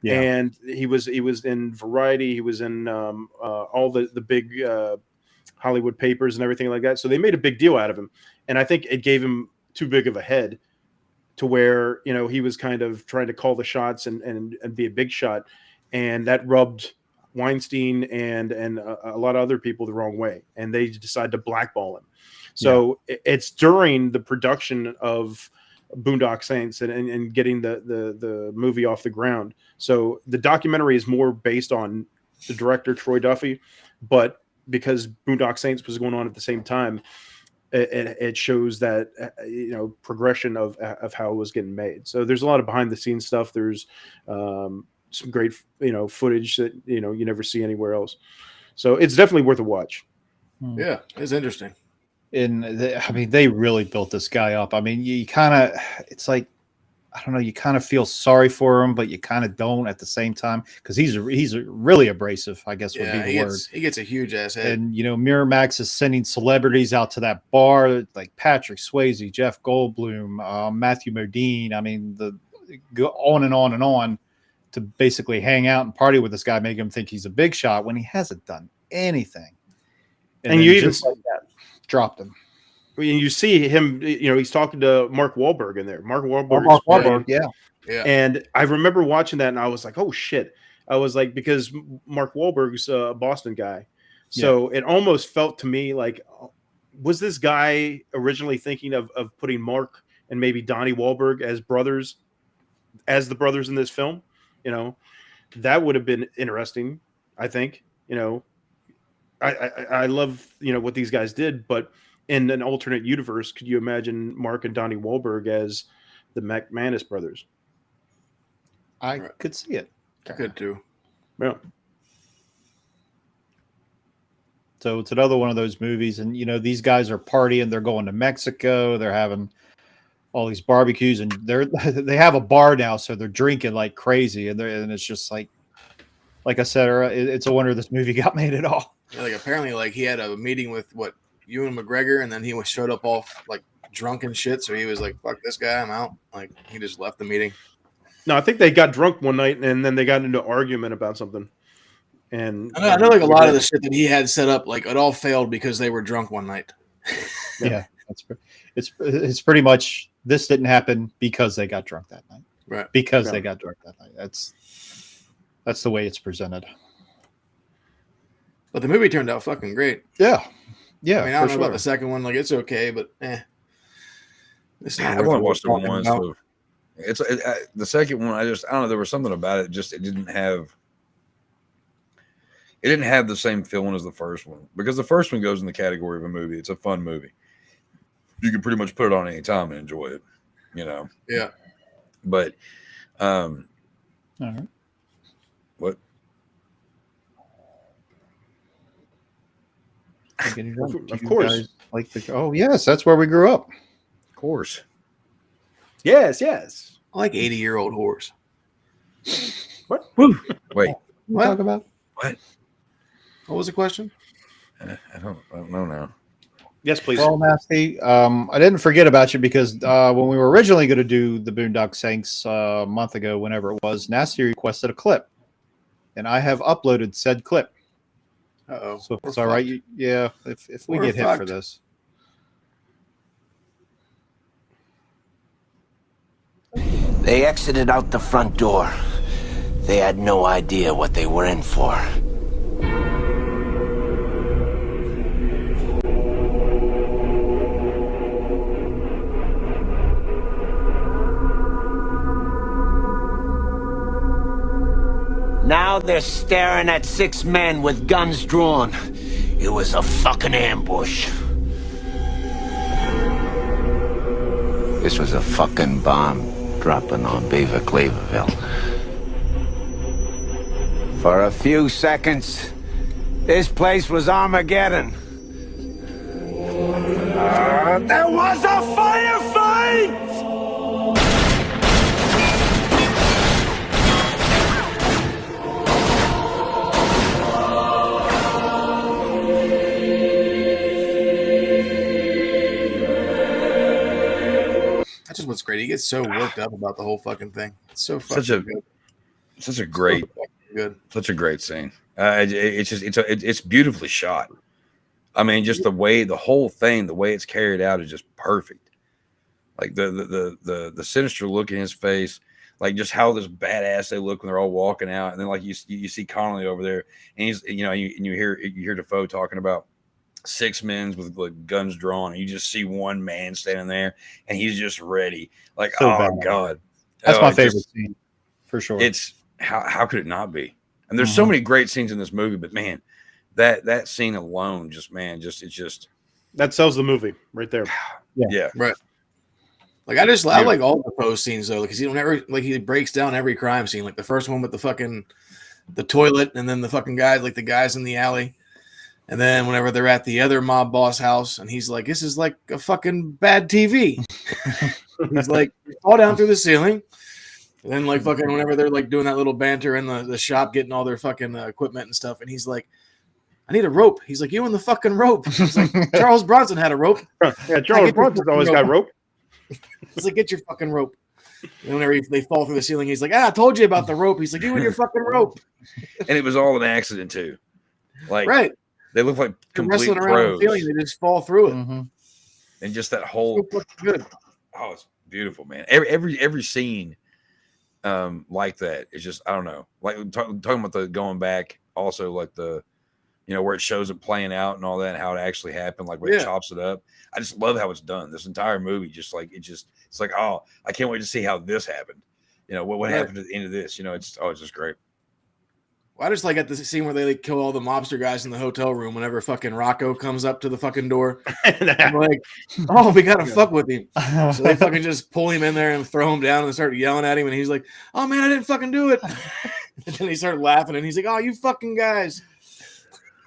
[SPEAKER 3] Yeah. And he was in Variety. He was in all the big, Hollywood papers and everything like that. So they made a big deal out of him. And I think it gave him too big of a head to where, he was kind of trying to call the shots and be a big shot. And that rubbed Weinstein and a lot of other people the wrong way. And they decided to blackball him. So it's during the production of Boondock Saints and getting the movie off the ground. So the documentary is more based on the director, Troy Duffy, but because Boondock Saints was going on at the same time, it shows that progression of how it was getting made. So there's a lot of behind the scenes stuff. There's some great footage that you never see anywhere else. So it's definitely worth a watch.
[SPEAKER 6] Yeah, it's interesting.
[SPEAKER 5] And they really built this guy up. I mean, it's like, I don't know, you kind of feel sorry for him, but you kind of don't at the same time because he's really abrasive, I guess would be the word.
[SPEAKER 6] He gets a huge ass head.
[SPEAKER 5] And, Miramax is sending celebrities out to that bar like Patrick Swayze, Jeff Goldblum, Matthew Modine. I mean, go on and on and on to basically hang out and party with this guy, make him think he's a big shot when he hasn't done anything.
[SPEAKER 3] And you even
[SPEAKER 5] like that, dropped him.
[SPEAKER 3] And you see him, he's talking to Mark Wahlberg in there. Mark Wahlberg,
[SPEAKER 5] yeah.
[SPEAKER 3] And I remember watching that, and I was like, "Oh shit!" I was like, because Mark Wahlberg's a Boston guy, so it almost felt to me like, was this guy originally thinking of putting Mark and maybe Donnie Wahlberg as brothers, as the brothers in this film? You know, that would have been interesting. I think, you know, I love, you know, what these guys did, but in an alternate universe, could you imagine Mark and Donnie Wahlberg as the McManus brothers?
[SPEAKER 5] I could see it.
[SPEAKER 6] Good too.
[SPEAKER 3] Yeah.
[SPEAKER 5] So it's another one of those movies, and you know these guys are partying. They're going to Mexico. They're having all these barbecues, and they have a bar now, so they're drinking like crazy. And it's just like I said, it's a wonder this movie got made at all.
[SPEAKER 6] Yeah, like apparently, like he had a meeting with Ewan McGregor, and then he showed up all like drunk and shit. So he was like, "Fuck this guy, I'm out." Like he just left the meeting.
[SPEAKER 3] No, I think they got drunk one night and then they got into an argument about something. And
[SPEAKER 6] I know like a lot of the shit that he had set up, like it all failed because they were drunk one night.
[SPEAKER 5] Yeah, it's pretty much this didn't happen because they got drunk that night.
[SPEAKER 6] Right.
[SPEAKER 5] Because they got drunk that night. That's the way it's presented.
[SPEAKER 6] But the movie turned out fucking great.
[SPEAKER 5] Yeah. Yeah.
[SPEAKER 6] I mean, I don't know about the second one. Like it's okay, but
[SPEAKER 7] I've only watched it once. So the second one. I don't know. There was something about it. Just it didn't have the same feeling as the first one, because the first one goes in the category of a movie. It's a fun movie. You can pretty much put it on any time and enjoy it. You know.
[SPEAKER 6] Yeah.
[SPEAKER 7] But,
[SPEAKER 5] all right.
[SPEAKER 7] What?
[SPEAKER 3] Of course.
[SPEAKER 5] Like yes, that's where we grew up.
[SPEAKER 7] Of course.
[SPEAKER 3] Yes.
[SPEAKER 6] I like 80-year-old whores.
[SPEAKER 3] What?
[SPEAKER 7] Wait.
[SPEAKER 5] What? Talk about
[SPEAKER 7] what?
[SPEAKER 6] What was the question?
[SPEAKER 7] I don't know now.
[SPEAKER 3] Yes, please.
[SPEAKER 5] Well, Nasty, I didn't forget about you because when we were originally going to do the Boondock Saints a month ago, whenever it was, Nasty requested a clip, and I have uploaded said clip.
[SPEAKER 6] Uh-oh.
[SPEAKER 5] So it's all right. If we get hit for this.
[SPEAKER 10] They exited out the front door. They had no idea what they were in for. Now they're staring at 6 men with guns drawn. It was a fucking ambush. This was a fucking bomb dropping on Beaver Cleaverville. For a few seconds, this place was Armageddon. There was a firefight!
[SPEAKER 6] That's just what's great. He gets so worked up about the whole fucking thing. It's so fucking good.
[SPEAKER 7] Such a great,
[SPEAKER 6] good.
[SPEAKER 7] Such a great scene. It's beautifully shot. I mean, just the whole thing, the way it's carried out is just perfect. Like the sinister look in his face, like just how this badass they look when they're all walking out, and then like you see Connolly over there, and he's you hear Defoe talking about 6 men with like guns drawn, and you just see one man standing there, and he's just ready. Like, so oh bad. God,
[SPEAKER 5] that's my favorite scene for sure.
[SPEAKER 7] It's how could it not be? And there's so many great scenes in this movie, but man, that scene alone,
[SPEAKER 3] that sells the movie right there.
[SPEAKER 7] Yeah.
[SPEAKER 6] Right. Like I like all the post scenes though, because he breaks down every crime scene. Like the first one with the toilet, and then the fucking guys, like the guys in the alley, and then whenever they're at the other mob boss house, and he's like, "This is like a fucking bad TV." He's like, fall down through the ceiling. And then like fucking whenever they're like doing that little banter in the shop, getting all their fucking equipment and stuff, and he's like, I need a rope. He's like, you and the fucking rope. He's like, Charles Bronson had a rope.
[SPEAKER 3] Yeah, Charles Bronson's always got rope.
[SPEAKER 6] He's like, get your fucking rope. And whenever they fall through the ceiling, he's like, I told you about the rope. He's like, you and your fucking rope.
[SPEAKER 7] And it was all an accident too. Like,
[SPEAKER 6] right.
[SPEAKER 7] They look like complete
[SPEAKER 6] wrestling around the ceiling, they just fall through it.
[SPEAKER 7] And just that whole
[SPEAKER 6] so good.
[SPEAKER 7] Oh, it's beautiful, man. Every scene like that. It's just, I don't know, like talking about the going back, also like the, where it shows it playing out and all that, and how it actually happened, like when it chops it up. I just love how it's done. This entire movie, just like it's like, oh, I can't wait to see how this happened. What happened at the end of this? It's just great.
[SPEAKER 6] Well, I just like at the scene where they like kill all the mobster guys in the hotel room whenever fucking Rocco comes up to the fucking door. I'm like, oh, we gotta fuck with him. So they fucking just pull him in there and throw him down and start yelling at him, and he's like, oh man, I didn't fucking do it. And then he started laughing and he's like, oh, you fucking guys.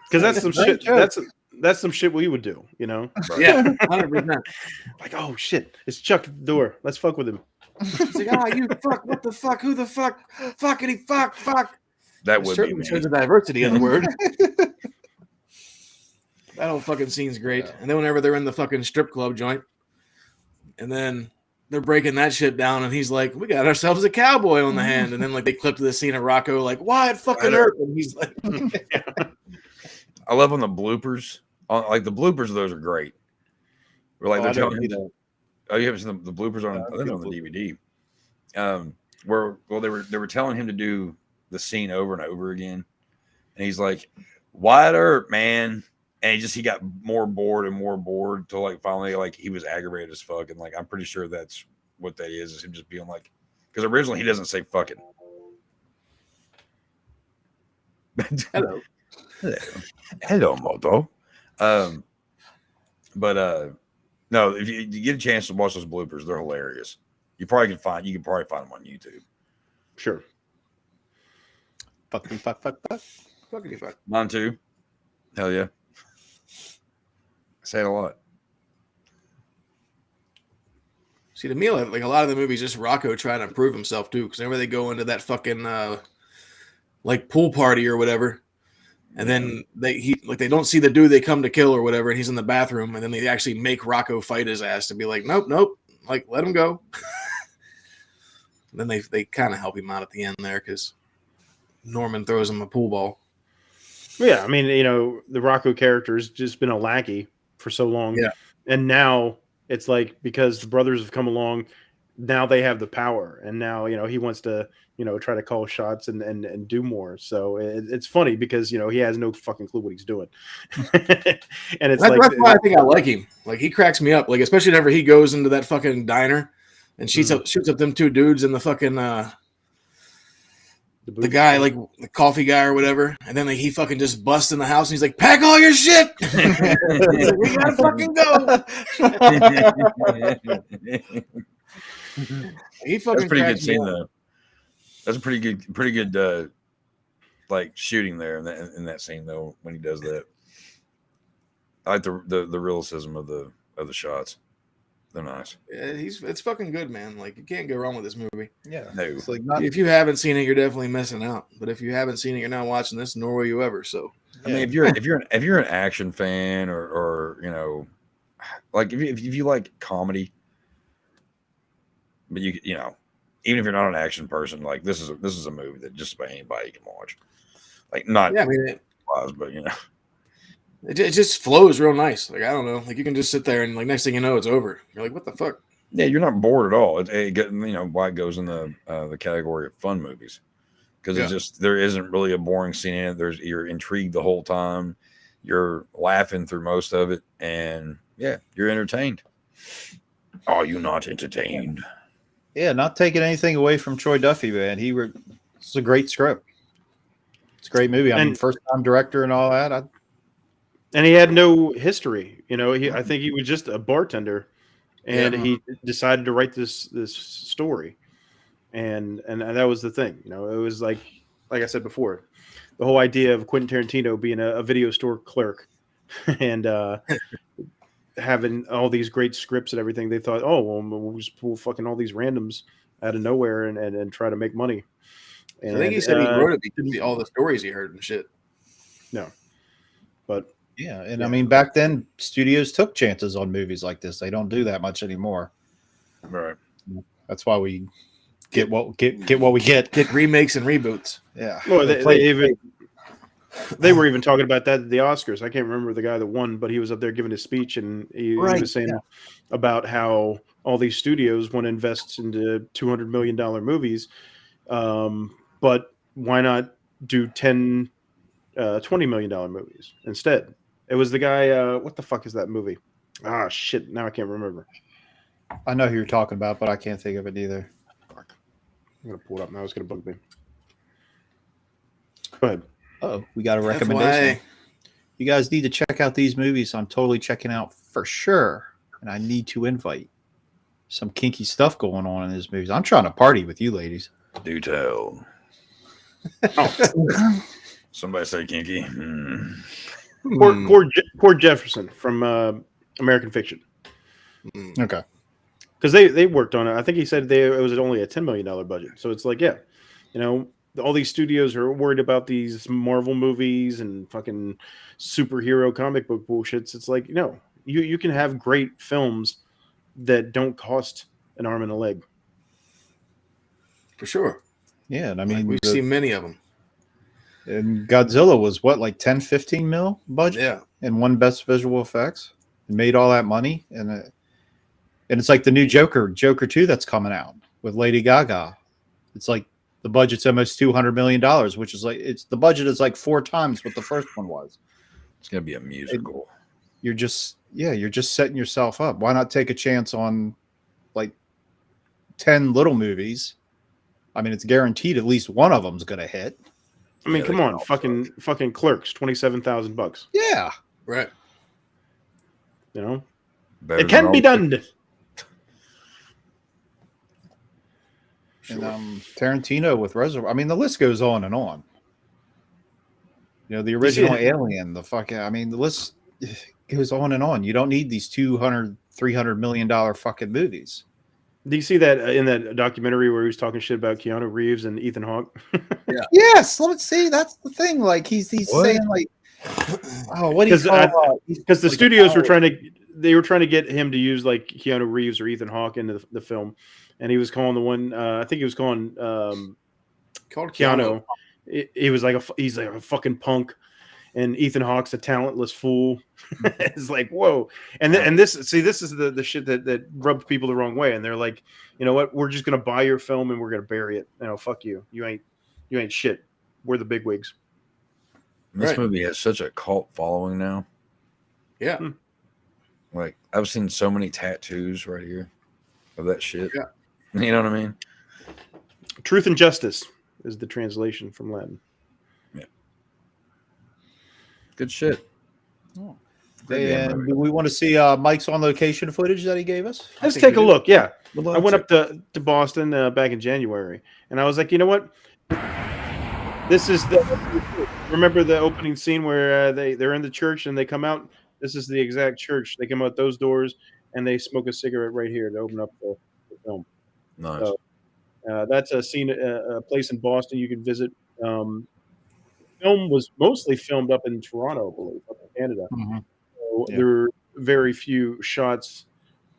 [SPEAKER 3] Because that's some shit. That's some shit we would do, Yeah,
[SPEAKER 6] 100%.
[SPEAKER 3] Like, oh shit, it's Chuck at the door. Let's fuck with him.
[SPEAKER 6] He's like, oh, you fuck, what the fuck, who the fuck, fuckity fuck.
[SPEAKER 7] That would be
[SPEAKER 6] shows the diversity of the word. That whole fucking scene's great. Yeah. And then whenever they're in the fucking strip club joint, and then they're breaking that shit down, and he's like, we got ourselves a cowboy on the hand. And then like they clip to the scene of Rocco like, why it fucking hurt? And he's like,
[SPEAKER 7] I love on the bloopers. Like the bloopers of those are great. We're like, they're telling you, oh, you haven't seen the bloopers on the DVD. Where they were telling him to do the scene over and over again, and he's like, wide earth, man. And he got more bored and more bored till like finally like he was aggravated as fuck. And like I'm pretty sure that's what that is him just being like, because originally he doesn't say fucking. Hello, Moto. But no, if you get a chance to watch those bloopers, they're hilarious. You can probably find them on YouTube.
[SPEAKER 3] Sure.
[SPEAKER 5] Fuck.
[SPEAKER 6] fuckity fuck.
[SPEAKER 7] Mine too. Hell yeah. I say it a lot.
[SPEAKER 6] See, to me, like a lot of the movies, just Rocco trying to prove himself too. Because whenever they go into that fucking like pool party or whatever, and then they don't see the dude they come to kill or whatever, and he's in the bathroom, and then they actually make Rocco fight his ass to be like, nope, like let him go. And then they kind of help him out at the end there because Norman throws him a pool ball.
[SPEAKER 3] Yeah, I mean, the Rocco character has just been a lackey for so long.
[SPEAKER 6] Yeah.
[SPEAKER 3] And now it's like, because the brothers have come along, now they have the power. And now, he wants to, try to call shots and do more. So it's funny because, he has no fucking clue what he's doing. And it's
[SPEAKER 6] that's why I think I like him. Like, he cracks me up. Like, especially whenever he goes into that fucking diner and shoots up them two dudes in the fucking the guy, like the coffee guy or whatever, and then he fucking just busts in the house and he's like, pack all your shit. Like, we gotta fucking go. He fucking
[SPEAKER 7] That's pretty good scene though. That's a pretty good like shooting there in that scene though, when he does that. I like the realism of the shots. They're nice.
[SPEAKER 6] Yeah, it's fucking good, man. Like, you can't go wrong with this movie.
[SPEAKER 5] Yeah.
[SPEAKER 7] No.
[SPEAKER 5] It's like
[SPEAKER 6] If you haven't seen it, you're definitely missing out. But if you haven't seen it, you're not watching this, nor will you ever. So,
[SPEAKER 7] I mean, if you're an action fan or like if you like comedy, but even if you're not an action person, like this is a movie that just about anybody can watch. Like, not but
[SPEAKER 6] it just flows real nice. Like, I don't know. Like, you can just sit there and like next thing you know, it's over. You're like, what the fuck?
[SPEAKER 7] Yeah, you're not bored at all. Why it goes in the category of fun movies, because it's just, there isn't really a boring scene in it. You're intrigued the whole time. You're laughing through most of it, and you're entertained. Are you not entertained?
[SPEAKER 5] Yeah, not taking anything away from Troy Duffy, man. It's a great script. It's a great movie. I mean, first time director and all that.
[SPEAKER 3] And he had no history. I think he was just a bartender, and he decided to write this story, and that was the thing. It was like I said before, the whole idea of Quentin Tarantino being a video store clerk, and having all these great scripts and everything. They thought, oh, well, we'll just pull fucking all these randoms out of nowhere and try to make money. And
[SPEAKER 6] I think he said he wrote it because of all the stories he heard and shit.
[SPEAKER 3] No, but.
[SPEAKER 5] Yeah, and I mean, back then studios took chances on movies like this. They don't do that much anymore.
[SPEAKER 7] Right.
[SPEAKER 5] That's why we get what we get.
[SPEAKER 6] Get remakes and reboots.
[SPEAKER 5] Yeah.
[SPEAKER 3] Well, they were even talking about that at the Oscars. I can't remember the guy that won, but he was up there giving his speech, and he was saying about how all these studios want to invest into $200 million movies, But why not do 10, $20 million movies instead? It was the guy. What the fuck is that movie? Ah, shit. Now I can't remember.
[SPEAKER 5] I know who you're talking about, but I can't think of it either.
[SPEAKER 3] Fuck. I'm going to pull it up now. It's going to bug me. Go ahead.
[SPEAKER 5] Oh, we got a recommendation. You guys need to check out these movies. I'm totally checking out for sure. And I need to invite some kinky stuff going on in these movies. I'm trying to party with you ladies.
[SPEAKER 7] Do tell. Somebody say kinky.
[SPEAKER 3] Cord Jefferson from American Fiction.
[SPEAKER 5] Okay.
[SPEAKER 3] Because they worked on it. I think he said it was only a $10 million budget. So it's like, yeah, all these studios are worried about these Marvel movies and fucking superhero comic book bullshits. It's like, you can have great films that don't cost an arm and a leg.
[SPEAKER 6] For sure.
[SPEAKER 5] Yeah, and I mean,
[SPEAKER 6] we've seen many of them.
[SPEAKER 5] And Godzilla was what, like 10, 15 mil budget?
[SPEAKER 6] Yeah.
[SPEAKER 5] And won Best Visual Effects. And made all that money. And it's like the new Joker 2 that's coming out with Lady Gaga. It's like the budget's almost $200 million, which is like, the budget is like 4 times what the first one was.
[SPEAKER 7] It's going to be a musical.
[SPEAKER 5] You're just setting yourself up. Why not take a chance on like 10 little movies? I mean, it's guaranteed at least one of them's going to hit.
[SPEAKER 3] I mean, come on, fucking Clerks, $27,000.
[SPEAKER 5] Yeah.
[SPEAKER 6] Right.
[SPEAKER 3] It can be done.
[SPEAKER 5] And Tarantino with Reservoir. I mean, the list goes on and on. The original Alien, the list goes on and on. You don't need these $200-300 million fucking movies.
[SPEAKER 3] Do you see that in that documentary where he was talking shit about Keanu Reeves and Ethan Hawke?
[SPEAKER 6] Yeah.
[SPEAKER 5] Yes, let's see. That's the thing. Like he's saying like, oh, what do you call?
[SPEAKER 3] Because the studios were trying to get him to use like Keanu Reeves or Ethan Hawke into the film, and he was calling the one. I think he was calling
[SPEAKER 6] called
[SPEAKER 3] Keanu. He was like he's like a fucking punk. And Ethan Hawke's a talentless fool. It's like, whoa. And this is the shit that rubbed people the wrong way. And they're like, you know what? We're just gonna buy your film and we're gonna bury it. Fuck you. You ain't shit. We're the bigwigs.
[SPEAKER 7] This movie has such a cult following now.
[SPEAKER 6] Yeah.
[SPEAKER 7] Like I've seen so many tattoos right here of that shit.
[SPEAKER 6] Yeah.
[SPEAKER 7] You know what I mean?
[SPEAKER 3] Truth and Justice is the translation from Latin.
[SPEAKER 7] Good shit.
[SPEAKER 5] Oh. And do we want to see Mike's on location footage that he gave us?
[SPEAKER 3] Let's take a look. Yeah. I went up to Boston back in January, and I was like, you know what? This is remember the opening scene where they're in the church and they come out? This is the exact church. They come out those doors and they smoke a cigarette right here to open up the film.
[SPEAKER 7] Nice.
[SPEAKER 3] So, that's a scene, a place in Boston you can visit. Film was mostly filmed up in Toronto, I believe, up in Canada.
[SPEAKER 5] Mm-hmm.
[SPEAKER 3] So there were very few shots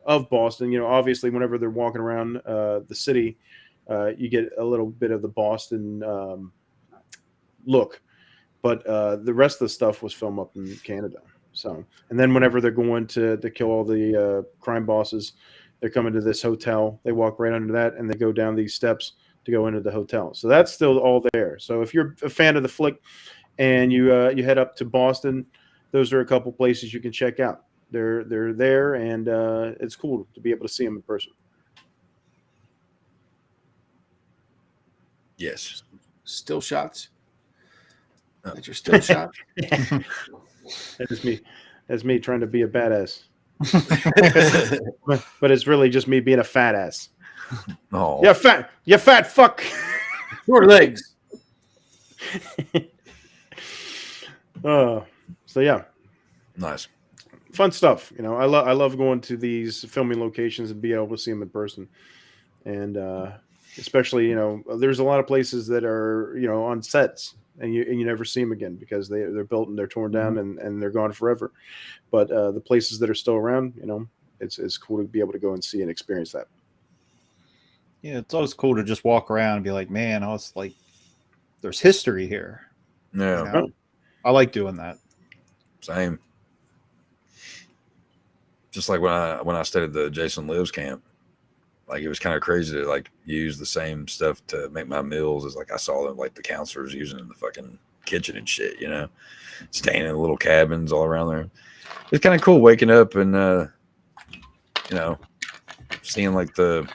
[SPEAKER 3] of Boston. Obviously, whenever they're walking around the city, you get a little bit of the Boston look. But the rest of the stuff was filmed up in Canada. So, and then whenever they're going to kill all the crime bosses, they're coming to this hotel. They walk right under that, and they go down these steps to go into the hotel. So that's still all there. So if you're a fan of the flick and you head up to Boston, those are a couple places you can check out. They're there, and it's cool to be able to see them in person.
[SPEAKER 7] Yes.
[SPEAKER 6] Still shots. That you're still shot.
[SPEAKER 3] That's me trying to be a badass. but it's really just me being a fat ass.
[SPEAKER 7] Oh.
[SPEAKER 3] You fat fuck.
[SPEAKER 6] Short legs.
[SPEAKER 3] So yeah.
[SPEAKER 7] Nice.
[SPEAKER 3] Fun stuff. I love going to these filming locations and being able to see them in person. And especially, there's a lot of places that are, on sets and you never see them again because they're built and they're torn down and they're gone forever. But the places that are still around, it's cool to be able to go and see and experience that.
[SPEAKER 5] Yeah, it's always cool to just walk around and be like, man, it's like there's history here.
[SPEAKER 7] Yeah.
[SPEAKER 5] I like doing that.
[SPEAKER 7] Same. Just like when I stayed at the Jason Lives camp. Like, it was kind of crazy to like use the same stuff to make my meals as like I saw them like the counselors using in the fucking kitchen and shit, you know, staying in little cabins all around there. It's kind of cool waking up and you know, seeing like the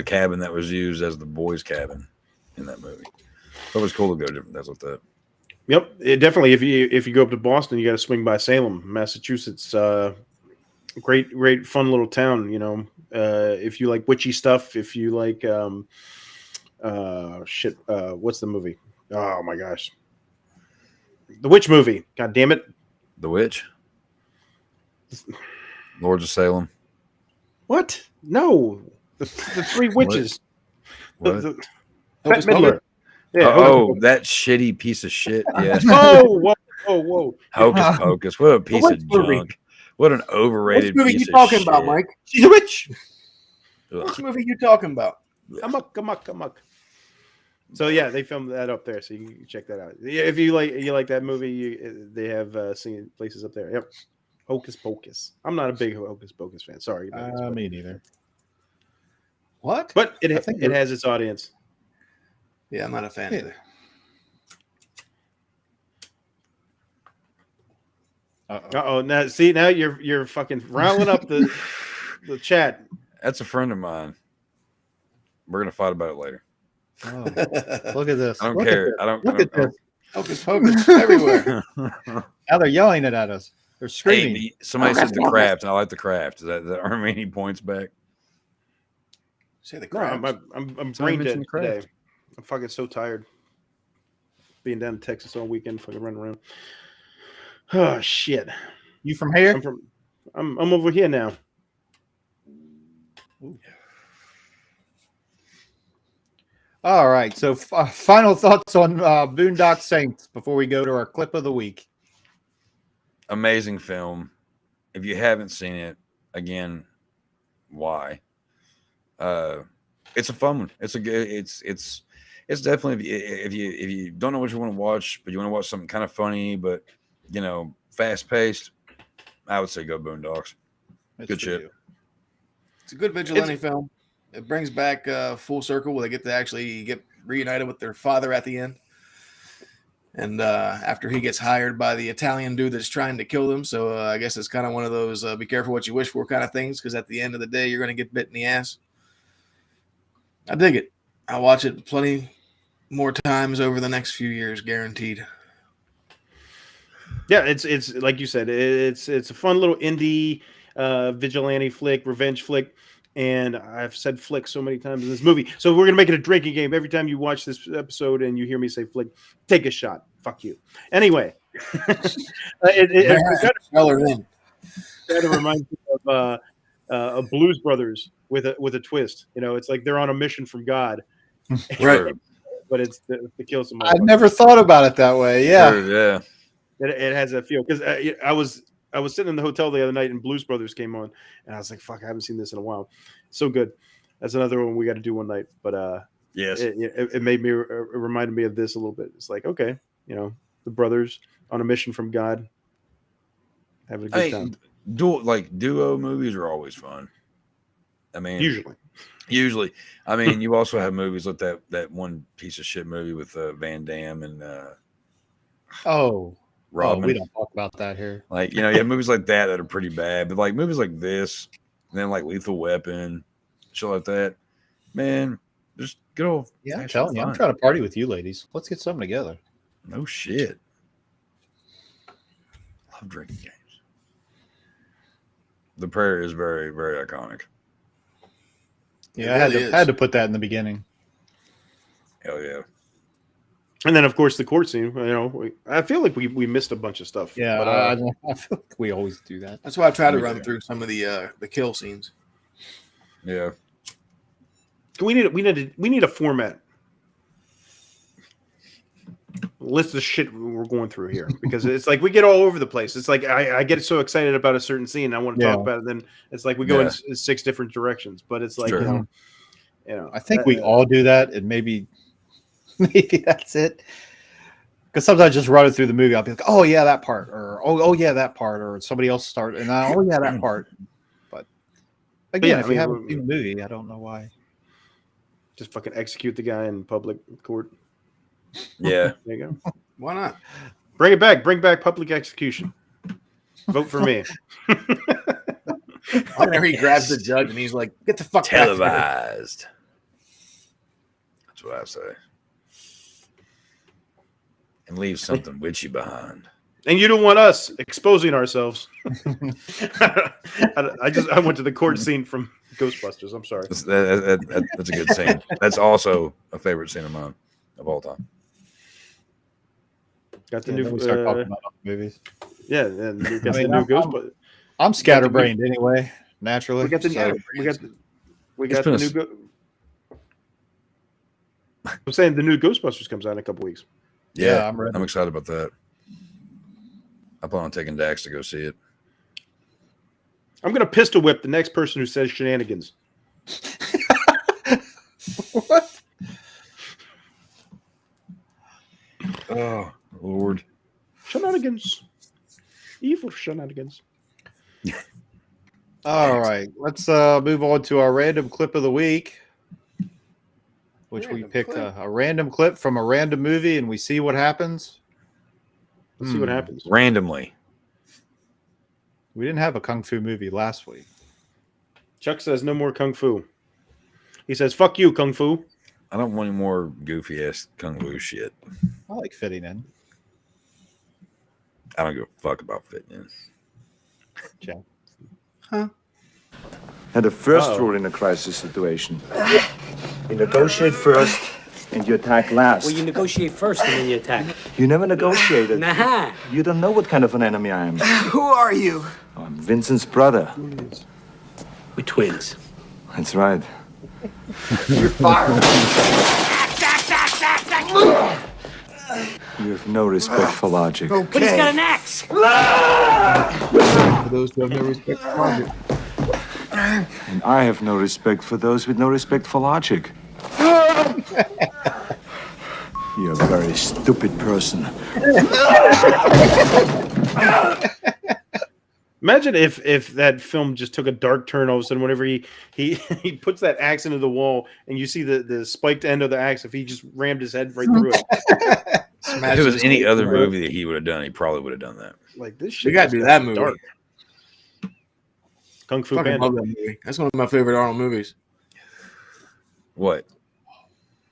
[SPEAKER 7] cabin that was used as the boys' cabin in that movie. So it was cool to go different. That's what that.
[SPEAKER 3] Yep, it definitely. If you go up to Boston, you got to swing by Salem, Massachusetts. Great, fun little town. You know, if you like witchy stuff, if you like what's the movie? Oh my gosh, the witch movie. God damn it,
[SPEAKER 7] The Witch. Lords of Salem.
[SPEAKER 3] What? No, the three witches. The
[SPEAKER 6] Hocus
[SPEAKER 3] Bette Midler.
[SPEAKER 6] Pocus?
[SPEAKER 3] Yeah.
[SPEAKER 7] Oh, that shitty piece of shit. Yeah.
[SPEAKER 3] Oh, whoa.
[SPEAKER 7] Hocus Pocus. What a piece of
[SPEAKER 6] movie?
[SPEAKER 7] junk. What an overrated
[SPEAKER 6] Which movie
[SPEAKER 7] piece
[SPEAKER 6] you
[SPEAKER 7] of
[SPEAKER 6] talking
[SPEAKER 7] shit.
[SPEAKER 6] about, Mike?
[SPEAKER 3] She's a witch.
[SPEAKER 7] Ugh.
[SPEAKER 6] Which movie you talking about?
[SPEAKER 3] Amok. So yeah, they filmed that up there, so you can check that out. Yeah, if you like that movie, they have singing places up there. Yep. Hocus Pocus. I'm not a big Hocus Pocus fan. Sorry,
[SPEAKER 5] Me neither.
[SPEAKER 6] What?
[SPEAKER 3] but it
[SPEAKER 5] think
[SPEAKER 3] has its audience.
[SPEAKER 6] Yeah, I'm not a fan either.
[SPEAKER 3] Uh-oh. Now you're fucking riling up the chat.
[SPEAKER 7] That's a friend of mine. We're gonna fight about it later.
[SPEAKER 5] Oh, look at this.
[SPEAKER 7] I don't
[SPEAKER 5] Look
[SPEAKER 7] care.
[SPEAKER 5] At this.
[SPEAKER 7] I
[SPEAKER 5] Look at this.
[SPEAKER 6] Hocus Pocus everywhere.
[SPEAKER 5] Now they're yelling it at us. They're screaming.
[SPEAKER 7] Hey, somebody said the craft, and I like the craft. Does that earn me any points back?
[SPEAKER 6] Say the
[SPEAKER 3] No,
[SPEAKER 6] crabs.
[SPEAKER 3] I'm
[SPEAKER 5] Somebody
[SPEAKER 3] brain dead
[SPEAKER 5] mentioned Kraft.
[SPEAKER 3] today. I'm fucking so tired. Being down in Texas all weekend, fucking running around. Oh shit!
[SPEAKER 5] You from here?
[SPEAKER 3] I'm over here now.
[SPEAKER 5] All right. So final thoughts on Boondock Saints before we go to our clip of the week.
[SPEAKER 7] Amazing film. If you haven't seen it, again, why? It's a fun one. It's definitely if you don't know what you want to watch, but you want to watch something kind of funny, but you know, fast paced, I would say go Boondocks. Good shit.
[SPEAKER 6] It's a good vigilante film. It brings back full circle where they get to actually get reunited with their father at the end. And after he gets hired by the Italian dude that's trying to kill them. So I guess it's kind of one of those be careful what you wish for kind of things, because at the end of the day, you're going to get bit in the ass. I dig it. I'll watch it plenty more times over the next few years, guaranteed.
[SPEAKER 3] Yeah, it's like you said, it's a fun little indie vigilante flick, revenge flick. And I've said flick so many times in this movie. So we're going to make it a drinking game. Every time you watch this episode and you hear me say flick, take a shot. Fuck you. Anyway. it kind of reminds me of Blues Brothers with a twist. You know, it's like they're on a mission from God.
[SPEAKER 6] Right.
[SPEAKER 3] But it's to kill someone.
[SPEAKER 5] I never thought about it that way. Yeah.
[SPEAKER 7] Sure, yeah.
[SPEAKER 3] It has that feel. Because I was sitting in the hotel the other night and Blues Brothers came on, and I was like, "Fuck, I haven't seen this in a while." So good. That's another one we got to do one night. But
[SPEAKER 7] yes,
[SPEAKER 3] it made me it reminded me of this a little bit. It's like, okay, you know, the brothers on a mission from God, having a good time.
[SPEAKER 7] Duo movies are always fun. I mean, usually. I mean, you also have movies like that one piece of shit movie with Van Damme and Robin.
[SPEAKER 5] We don't talk about that here.
[SPEAKER 7] Like, you know, you have movies like that are pretty bad, but like movies like this, and then like Lethal Weapon, shit like that, man, just good old.
[SPEAKER 5] Yeah, I'm telling you, I'm trying to party with you ladies. Let's get something together.
[SPEAKER 7] No shit. Love drinking games. The prayer is very, very iconic.
[SPEAKER 5] Yeah, I had to put that in the beginning.
[SPEAKER 7] Hell yeah.
[SPEAKER 3] And then, of course, the court scene. You know, I feel like we missed a bunch of stuff.
[SPEAKER 5] Yeah,
[SPEAKER 3] but,
[SPEAKER 5] I feel like we always do that.
[SPEAKER 6] That's why I try to run through some of the kill scenes.
[SPEAKER 7] Yeah.
[SPEAKER 3] We need a format. List of shit we're going through here, because it's like we get all over the place. It's like I get so excited about a certain scene, I want to talk about it. Then it's like we go in 6 different directions. But it's like you know,
[SPEAKER 5] I think we all do that, and maybe that's it. Because sometimes I just run it through the movie. I'll be like, "Oh yeah, that part," or "Oh yeah, that part," or somebody else start, and oh yeah, that part. But Again,
[SPEAKER 3] yeah,
[SPEAKER 5] if you haven't seen the movie, I don't know why.
[SPEAKER 3] Just fucking execute the guy in public court.
[SPEAKER 7] Yeah.
[SPEAKER 3] There you go.
[SPEAKER 6] Why not?
[SPEAKER 3] Bring it back. Bring back public execution. Vote for me.
[SPEAKER 6] There he grabs the judge and he's like, "Get the fuck back here."
[SPEAKER 7] Televised. That's what I say. And leave something witchy behind.
[SPEAKER 3] And you don't want us exposing ourselves. I went to the court scene from Ghostbusters. I'm sorry.
[SPEAKER 7] That's a good scene. That's also a favorite scene of mine of all time.
[SPEAKER 3] Got the
[SPEAKER 5] Then we start talking about other movies.
[SPEAKER 3] Yeah, and we got the new Ghostbusters.
[SPEAKER 5] I'm scatterbrained anyway, naturally.
[SPEAKER 3] We got the new. I'm saying the new Ghostbusters comes out in a couple weeks.
[SPEAKER 7] Yeah,
[SPEAKER 5] I'm ready.
[SPEAKER 7] I'm excited about that. I plan on taking Dax to go see it.
[SPEAKER 3] I'm gonna pistol whip the next person who says shenanigans.
[SPEAKER 5] What?
[SPEAKER 7] Oh Lord!
[SPEAKER 3] Shenanigans. Evil shenanigans.
[SPEAKER 5] All right, let's move on to our random clip of the week, which we picked a random clip from a random movie, and we see what happens.
[SPEAKER 3] Let's see what happens.
[SPEAKER 7] Randomly.
[SPEAKER 5] We didn't have a kung fu movie last week.
[SPEAKER 3] Chuck says no more kung fu. He says, "Fuck you, kung fu."
[SPEAKER 7] I don't want any more goofy ass kung fu shit.
[SPEAKER 5] I like fitting in.
[SPEAKER 7] I don't give a fuck about fitting
[SPEAKER 5] Jack.
[SPEAKER 11] And the first rule in a crisis situation: you negotiate first and you attack last.
[SPEAKER 12] Well, you negotiate first and then you attack.
[SPEAKER 11] You never negotiated.
[SPEAKER 12] Nah.
[SPEAKER 11] You don't know what kind of an enemy I am.
[SPEAKER 12] Who are you?
[SPEAKER 11] I'm Vincent's brother.
[SPEAKER 12] We're twins.
[SPEAKER 11] That's right.
[SPEAKER 12] You're fired.
[SPEAKER 11] You have no respect for logic.
[SPEAKER 12] But he's got an axe.
[SPEAKER 6] For those who have no respect for logic.
[SPEAKER 11] And I have no respect for those with no respect for logic. You're a very stupid person.
[SPEAKER 3] Imagine if that film just took a dark turn all of a sudden. Whenever he puts that axe into the wall, and you see the spiked end of the axe, if he just rammed his head right through it.
[SPEAKER 7] If it was any other movie that he would have done, he probably would have done that.
[SPEAKER 3] Like this shit.
[SPEAKER 6] We gotta do that movie.
[SPEAKER 3] Dark. Kung Fu
[SPEAKER 6] Fucking
[SPEAKER 3] Panda.
[SPEAKER 6] love that movie. That's one of my favorite Arnold movies.
[SPEAKER 7] What?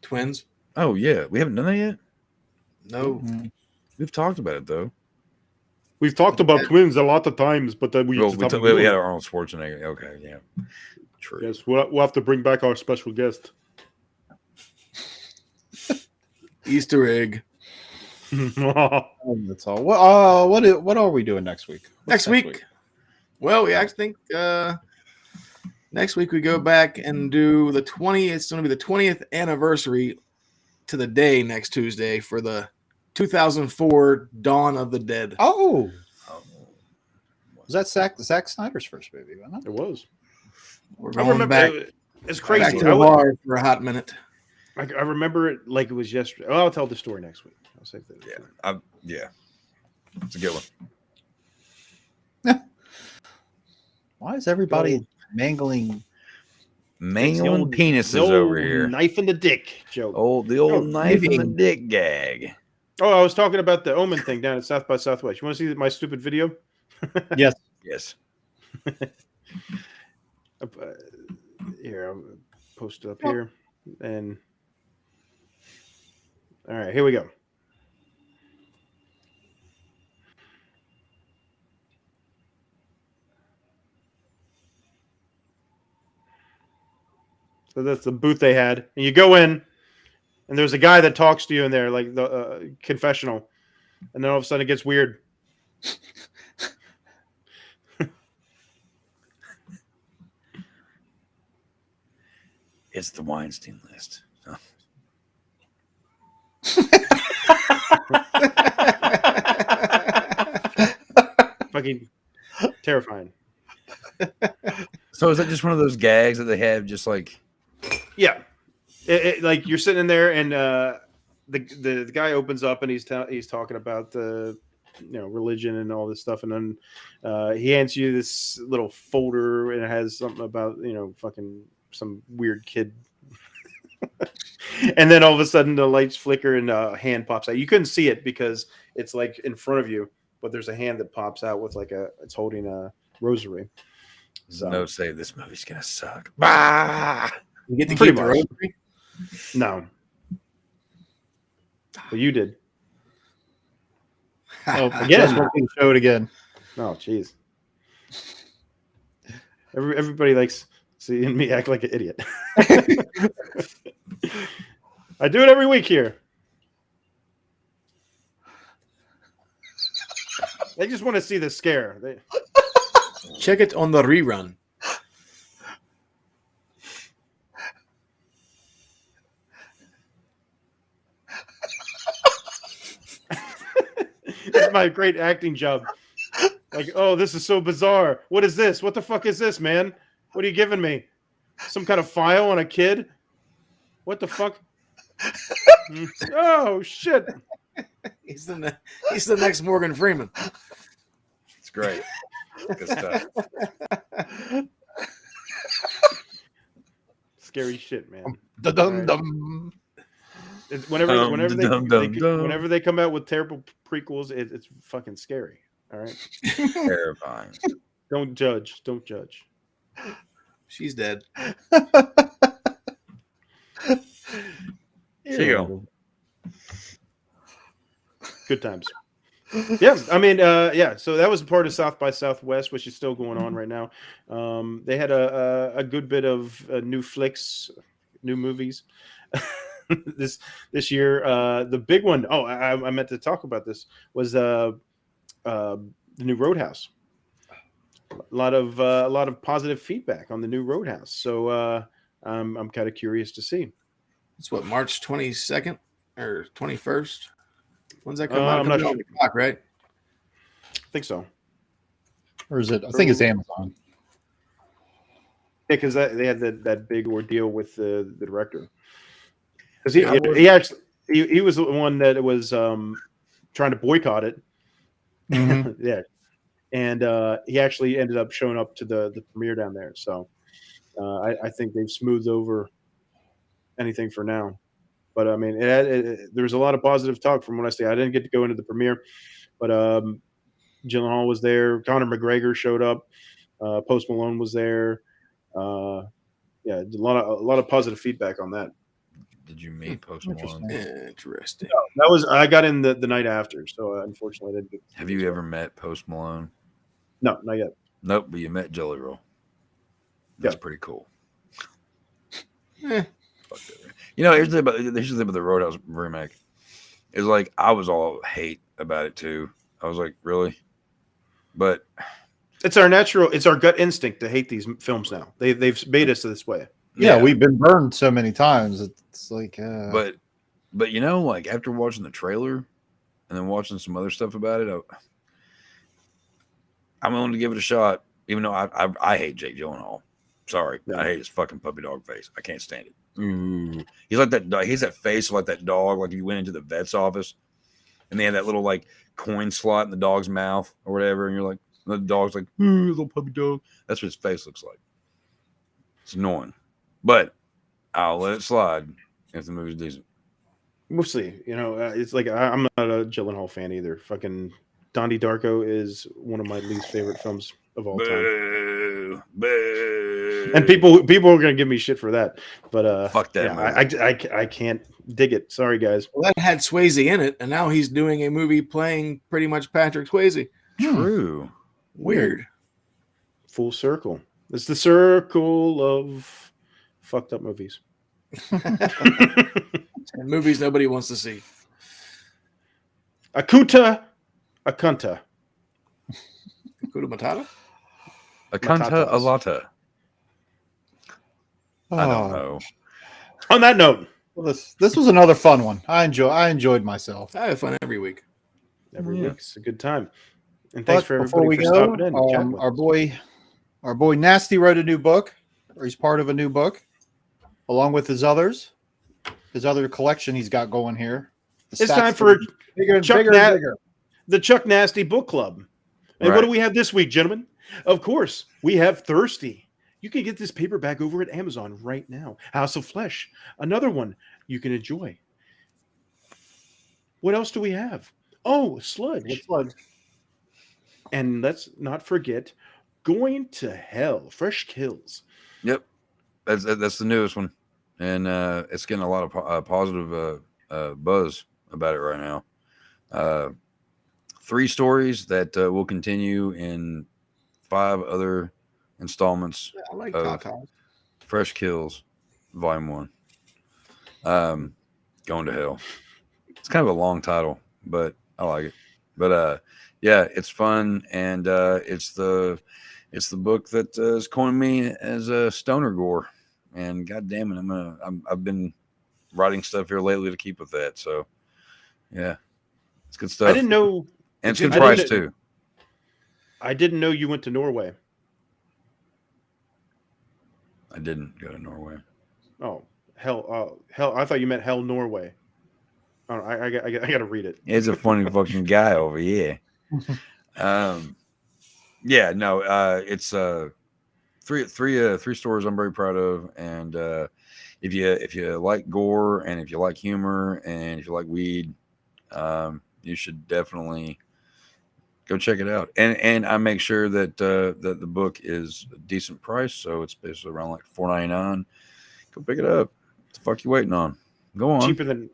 [SPEAKER 6] Twins.
[SPEAKER 7] Oh yeah, we haven't done that yet.
[SPEAKER 6] No,
[SPEAKER 7] we've talked about it though.
[SPEAKER 3] We've talked about twins a lot of times, but then we
[SPEAKER 7] had Arnold Schwarzenegger. Okay, yeah, true.
[SPEAKER 3] Yes, we'll have to bring back our special guest.
[SPEAKER 6] Easter egg.
[SPEAKER 5] That's all. What are we doing next week?
[SPEAKER 6] Next week? Well, we actually think next week we go back and do the 20th. It's going to be the 20th anniversary to the day next Tuesday for the 2004 Dawn of the Dead.
[SPEAKER 5] Oh. Was that Zack Snyder's first movie? Wasn't it?
[SPEAKER 3] It was.
[SPEAKER 6] We're going back.
[SPEAKER 3] It's crazy.
[SPEAKER 6] Back to the bar for a hot minute.
[SPEAKER 3] I remember it like it was yesterday. Oh, I'll tell the story next week. I'll save that.
[SPEAKER 7] Yeah, it's a good one.
[SPEAKER 5] Why is everybody mangling
[SPEAKER 7] penises over here?
[SPEAKER 3] Knife in the dick joke.
[SPEAKER 7] The old knife in the dick gag.
[SPEAKER 3] Oh, I was talking about the Omen thing down at South by Southwest. You want to see my stupid video?
[SPEAKER 5] Yes.
[SPEAKER 7] Yes.
[SPEAKER 3] Here, I'll post it up here. And all right, here we go. So that's the booth they had, and you go in, and there's a guy that talks to you in there, like the confessional, and then all of a sudden it gets weird.
[SPEAKER 7] It's the Weinstein list. Oh.
[SPEAKER 3] Fucking terrifying.
[SPEAKER 7] So is that just one of those gags that they have, just like?
[SPEAKER 3] Yeah, like you're sitting in there, and the guy opens up, and he's talking about the religion and all this stuff, and then he hands you this little folder, and it has something about fucking some weird kid. And then all of a sudden the lights flicker and a hand pops out. You couldn't see it because it's like in front of you, but there's a hand that pops out with it's holding a rosary. So
[SPEAKER 7] no, say this movie's gonna suck. Bah!
[SPEAKER 6] You get to
[SPEAKER 3] Pretty
[SPEAKER 6] keep the
[SPEAKER 3] much.
[SPEAKER 6] rosary?
[SPEAKER 3] No. Well, you did.
[SPEAKER 5] Oh, again, show it again.
[SPEAKER 3] Oh, jeez. Everybody likes seeing me act like an idiot. I do it every week here. They just want to see the scare.
[SPEAKER 6] Check it on the rerun.
[SPEAKER 3] It's my great acting job. Like, oh, this is so bizarre. What is this? What the fuck is this, man? What are you giving me? Some kind of file on a kid? What the fuck? Oh shit!
[SPEAKER 6] He's the next Morgan Freeman.
[SPEAKER 7] It's great. Good stuff.
[SPEAKER 3] Scary shit, man.
[SPEAKER 5] Dum-dum-dum.
[SPEAKER 3] It's whenever they come out with terrible prequels, it's fucking scary. All right.
[SPEAKER 7] Terrifying.
[SPEAKER 3] Don't judge. Don't judge.
[SPEAKER 6] She's dead.
[SPEAKER 7] Here you go.
[SPEAKER 3] Good times. Yeah, I mean, yeah. So that was part of South by Southwest, which is still going on right now. They had a good bit of new flicks, new movies this year. The big one. Oh, I meant to talk about this. Was the new Roadhouse. A lot of positive feedback on the new Roadhouse. So I'm kind of curious to see.
[SPEAKER 6] It's what, March 22nd or 21st? When's that come out?
[SPEAKER 3] I'm not sure.
[SPEAKER 6] On the clock, right?
[SPEAKER 3] I think so.
[SPEAKER 5] Or is it? I think it's Amazon.
[SPEAKER 3] Yeah, because they had that big ordeal with the director. Because he actually was the one that was trying to boycott it.
[SPEAKER 5] Mm-hmm.
[SPEAKER 3] Yeah, and he actually ended up showing up to the premiere down there. So I think they've smoothed over anything for now. But I mean, there was a lot of positive talk from what I see. I didn't get to go into the premiere, but Gyllenhaal was there. Conor McGregor showed up. Post Malone was there. Yeah, a lot of positive feedback on that.
[SPEAKER 7] Did you meet Post Malone?
[SPEAKER 6] Interesting.
[SPEAKER 3] No, I got in the night after, so unfortunately I didn't get.
[SPEAKER 7] Have you ever met Post Malone?
[SPEAKER 3] No, not yet.
[SPEAKER 7] Nope, but you met Jelly Roll. That's pretty cool. Fuck that. Here's the thing about the Roadhouse remake. It's like I was all hate about it too. I was like, really? But
[SPEAKER 3] it's our gut instinct to hate these films now. They've made us this way.
[SPEAKER 5] Yeah, we've been burned so many times. It's like,
[SPEAKER 7] but like after watching the trailer and then watching some other stuff about it, I'm willing to give it a shot. Even though I hate Jake Gyllenhaal. Sorry, I hate his fucking puppy dog face. I can't stand it. He's like that dog. He's that face like that dog. Like if you went into the vet's office and they had that little like coin slot in the dog's mouth or whatever, and you're like, the dog's like, little puppy dog. That's what his face looks like. It's annoying, but I'll let it slide if the movie's decent.
[SPEAKER 3] We'll see. It's like I'm not a Gyllenhaal fan either. Fucking Donnie Darko is one of my least favorite films of all time.
[SPEAKER 7] Boo.
[SPEAKER 3] And people are gonna give me shit for that, but
[SPEAKER 7] fuck that.
[SPEAKER 3] Yeah, I can't dig it. Sorry, guys.
[SPEAKER 6] Well, that had Swayze in it, and now he's doing a movie playing pretty much Patrick Swayze.
[SPEAKER 7] True.
[SPEAKER 6] Weird.
[SPEAKER 3] Full circle. It's the circle of fucked up movies.
[SPEAKER 6] And movies nobody wants to see.
[SPEAKER 3] Akuta.
[SPEAKER 6] Akuta Matata?
[SPEAKER 7] Akanta Alata. I don't know.
[SPEAKER 3] On that note,
[SPEAKER 5] well, this was another fun one. I enjoyed myself.
[SPEAKER 6] I have fun every week.
[SPEAKER 3] Every week's a good time. And thanks for
[SPEAKER 5] before
[SPEAKER 3] everybody
[SPEAKER 5] we
[SPEAKER 3] for
[SPEAKER 5] go,
[SPEAKER 3] stopping in.
[SPEAKER 5] Our boy Nasty wrote a new book, or he's part of a new book, along with his other collection he's got going here.
[SPEAKER 3] It's time for
[SPEAKER 5] bigger.
[SPEAKER 3] the Chuck Nasty Book Club. And what do we have this week, gentlemen? Of course, we have Thirsty. You can get this paperback over at Amazon right now. House of Flesh, another one you can enjoy. What else do we have? Oh, Sludge. And let's not forget Going to Hell, Fresh Kills.
[SPEAKER 7] Yep, that's the newest one, and it's getting a lot of positive buzz about it right now. 3 stories that will continue in 5 other installments of Fresh Kills, Volume 1. Going to Hell. It's kind of a long title, but I like it. But yeah, it's fun, and it's the book that has coined me as a stoner gore. And god damn it, I've been writing stuff here lately to keep with that. So yeah, it's good stuff.
[SPEAKER 3] I didn't know,
[SPEAKER 7] and it's good price too.
[SPEAKER 3] I didn't know you went to Norway.
[SPEAKER 7] I didn't go to Norway.
[SPEAKER 3] Oh, hell! I thought you meant Hell Norway. I got to read it.
[SPEAKER 7] He's a funny fucking guy over here. Yeah, no, it's three stories I'm very proud of, and if you like gore, and if you like humor, and if you like weed, you should definitely go check it out. And I make sure that that the book is a decent price, so it's basically around like $4.99. Go pick it up. What the fuck you waiting on? Go on.
[SPEAKER 3] Cheaper than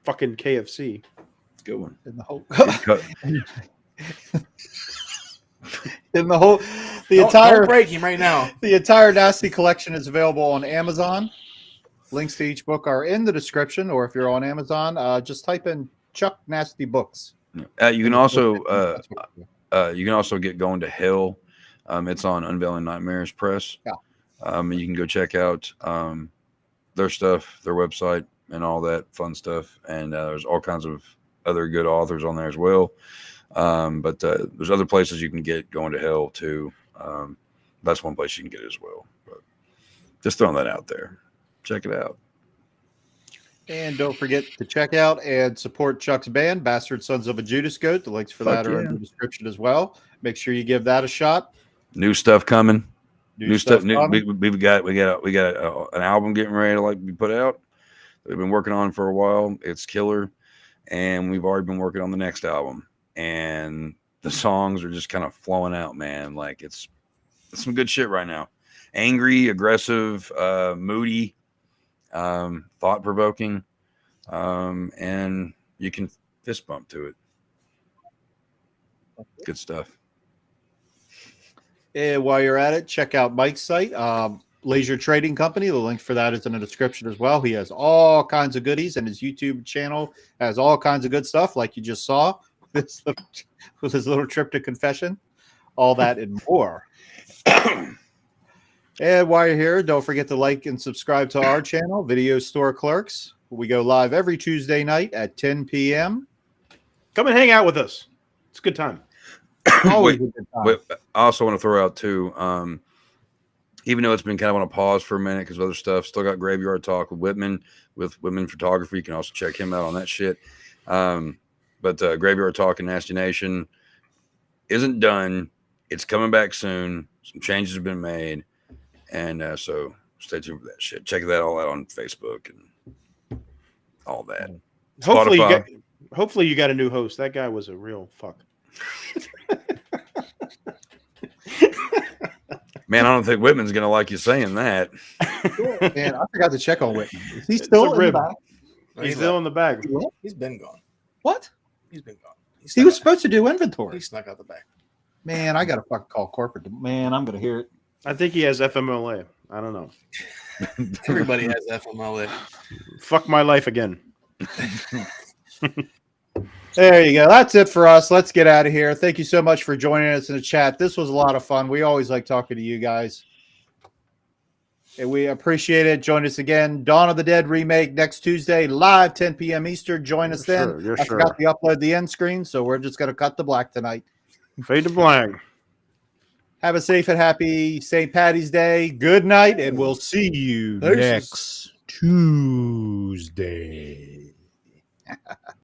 [SPEAKER 3] fucking KFC.
[SPEAKER 7] Good one.
[SPEAKER 5] In the whole,
[SPEAKER 6] don't break him right now.
[SPEAKER 5] The entire Nasty collection is available on Amazon. Links to each book are in the description, or if you're on Amazon, just type in Chuck Nasty Books.
[SPEAKER 7] You can also get Going to Hell. It's on Unveiling Nightmares Press.
[SPEAKER 5] Yeah.
[SPEAKER 7] You can go check out their stuff, their website, and all that fun stuff. And there's all kinds of other good authors on there as well. But there's other places you can get Going to Hell too. That's one place you can get it as well. But just throwing that out there. Check it out.
[SPEAKER 5] And don't forget to check out and support Chuck's band, Bastard Sons of a Judas Goat. The links for that are in the description as well. Make sure you give that a shot.
[SPEAKER 7] New stuff coming. New stuff.
[SPEAKER 5] Coming.
[SPEAKER 7] We got an album getting ready to be put out. We've been working on for a while. It's killer, and we've already been working on the next album. And the songs are just kind of flowing out, man. Like it's some good shit right now. Angry, aggressive, moody, thought-provoking, and you can fist bump to it. Good stuff.
[SPEAKER 5] And while you're at it, check out Mike's site, Leisure Trading Company. The link for that is in the description as well. He has all kinds of goodies, and his YouTube channel has all kinds of good stuff, like you just saw with his little trip to confession, all that and more. And while you're here, don't forget to like and subscribe to our channel, Video Store Clerks. We go live every Tuesday night at 10 p.m.
[SPEAKER 3] Come and hang out with us. It's a good time.
[SPEAKER 5] Always a good time.
[SPEAKER 7] Wait, I also want to throw out too, even though it's been kind of on a pause for a minute because of other stuff, still got Graveyard Talk with Whitman, with Whitman Photography. You can also check him out on that shit. But Graveyard Talk and Nasty Nation isn't done. It's coming back soon. Some changes have been made. And so stay tuned for that shit. Check that all out on Facebook and all that.
[SPEAKER 3] Hopefully you got a new host. That guy was a real fuck.
[SPEAKER 7] Man, I don't think Whitman's going to like you saying that.
[SPEAKER 5] Man, I forgot to check on Whitman. Is he still in the back?
[SPEAKER 3] He's still in the bag.
[SPEAKER 6] He's been gone.
[SPEAKER 5] What?
[SPEAKER 6] He's been gone.
[SPEAKER 5] He was supposed to do inventory.
[SPEAKER 6] He snuck out the back.
[SPEAKER 5] Man, I got to fucking call corporate. Man, I'm going to hear it.
[SPEAKER 3] I think he has FMLA. I don't know.
[SPEAKER 6] Everybody has FMLA.
[SPEAKER 3] Fuck my life again.
[SPEAKER 5] There you go. That's it for us. Let's get out of here. Thank you so much for joining us in the chat. This was a lot of fun. We always like talking to you guys. And we appreciate it. Join us again. Dawn of the Dead remake next Tuesday, live 10 p.m. Eastern. Join us then. I forgot to upload the end screen, so we're just going to cut to black tonight.
[SPEAKER 3] Fade to black.
[SPEAKER 5] Have a safe and happy St. Patty's Day. Good night, and we'll see you next Tuesday.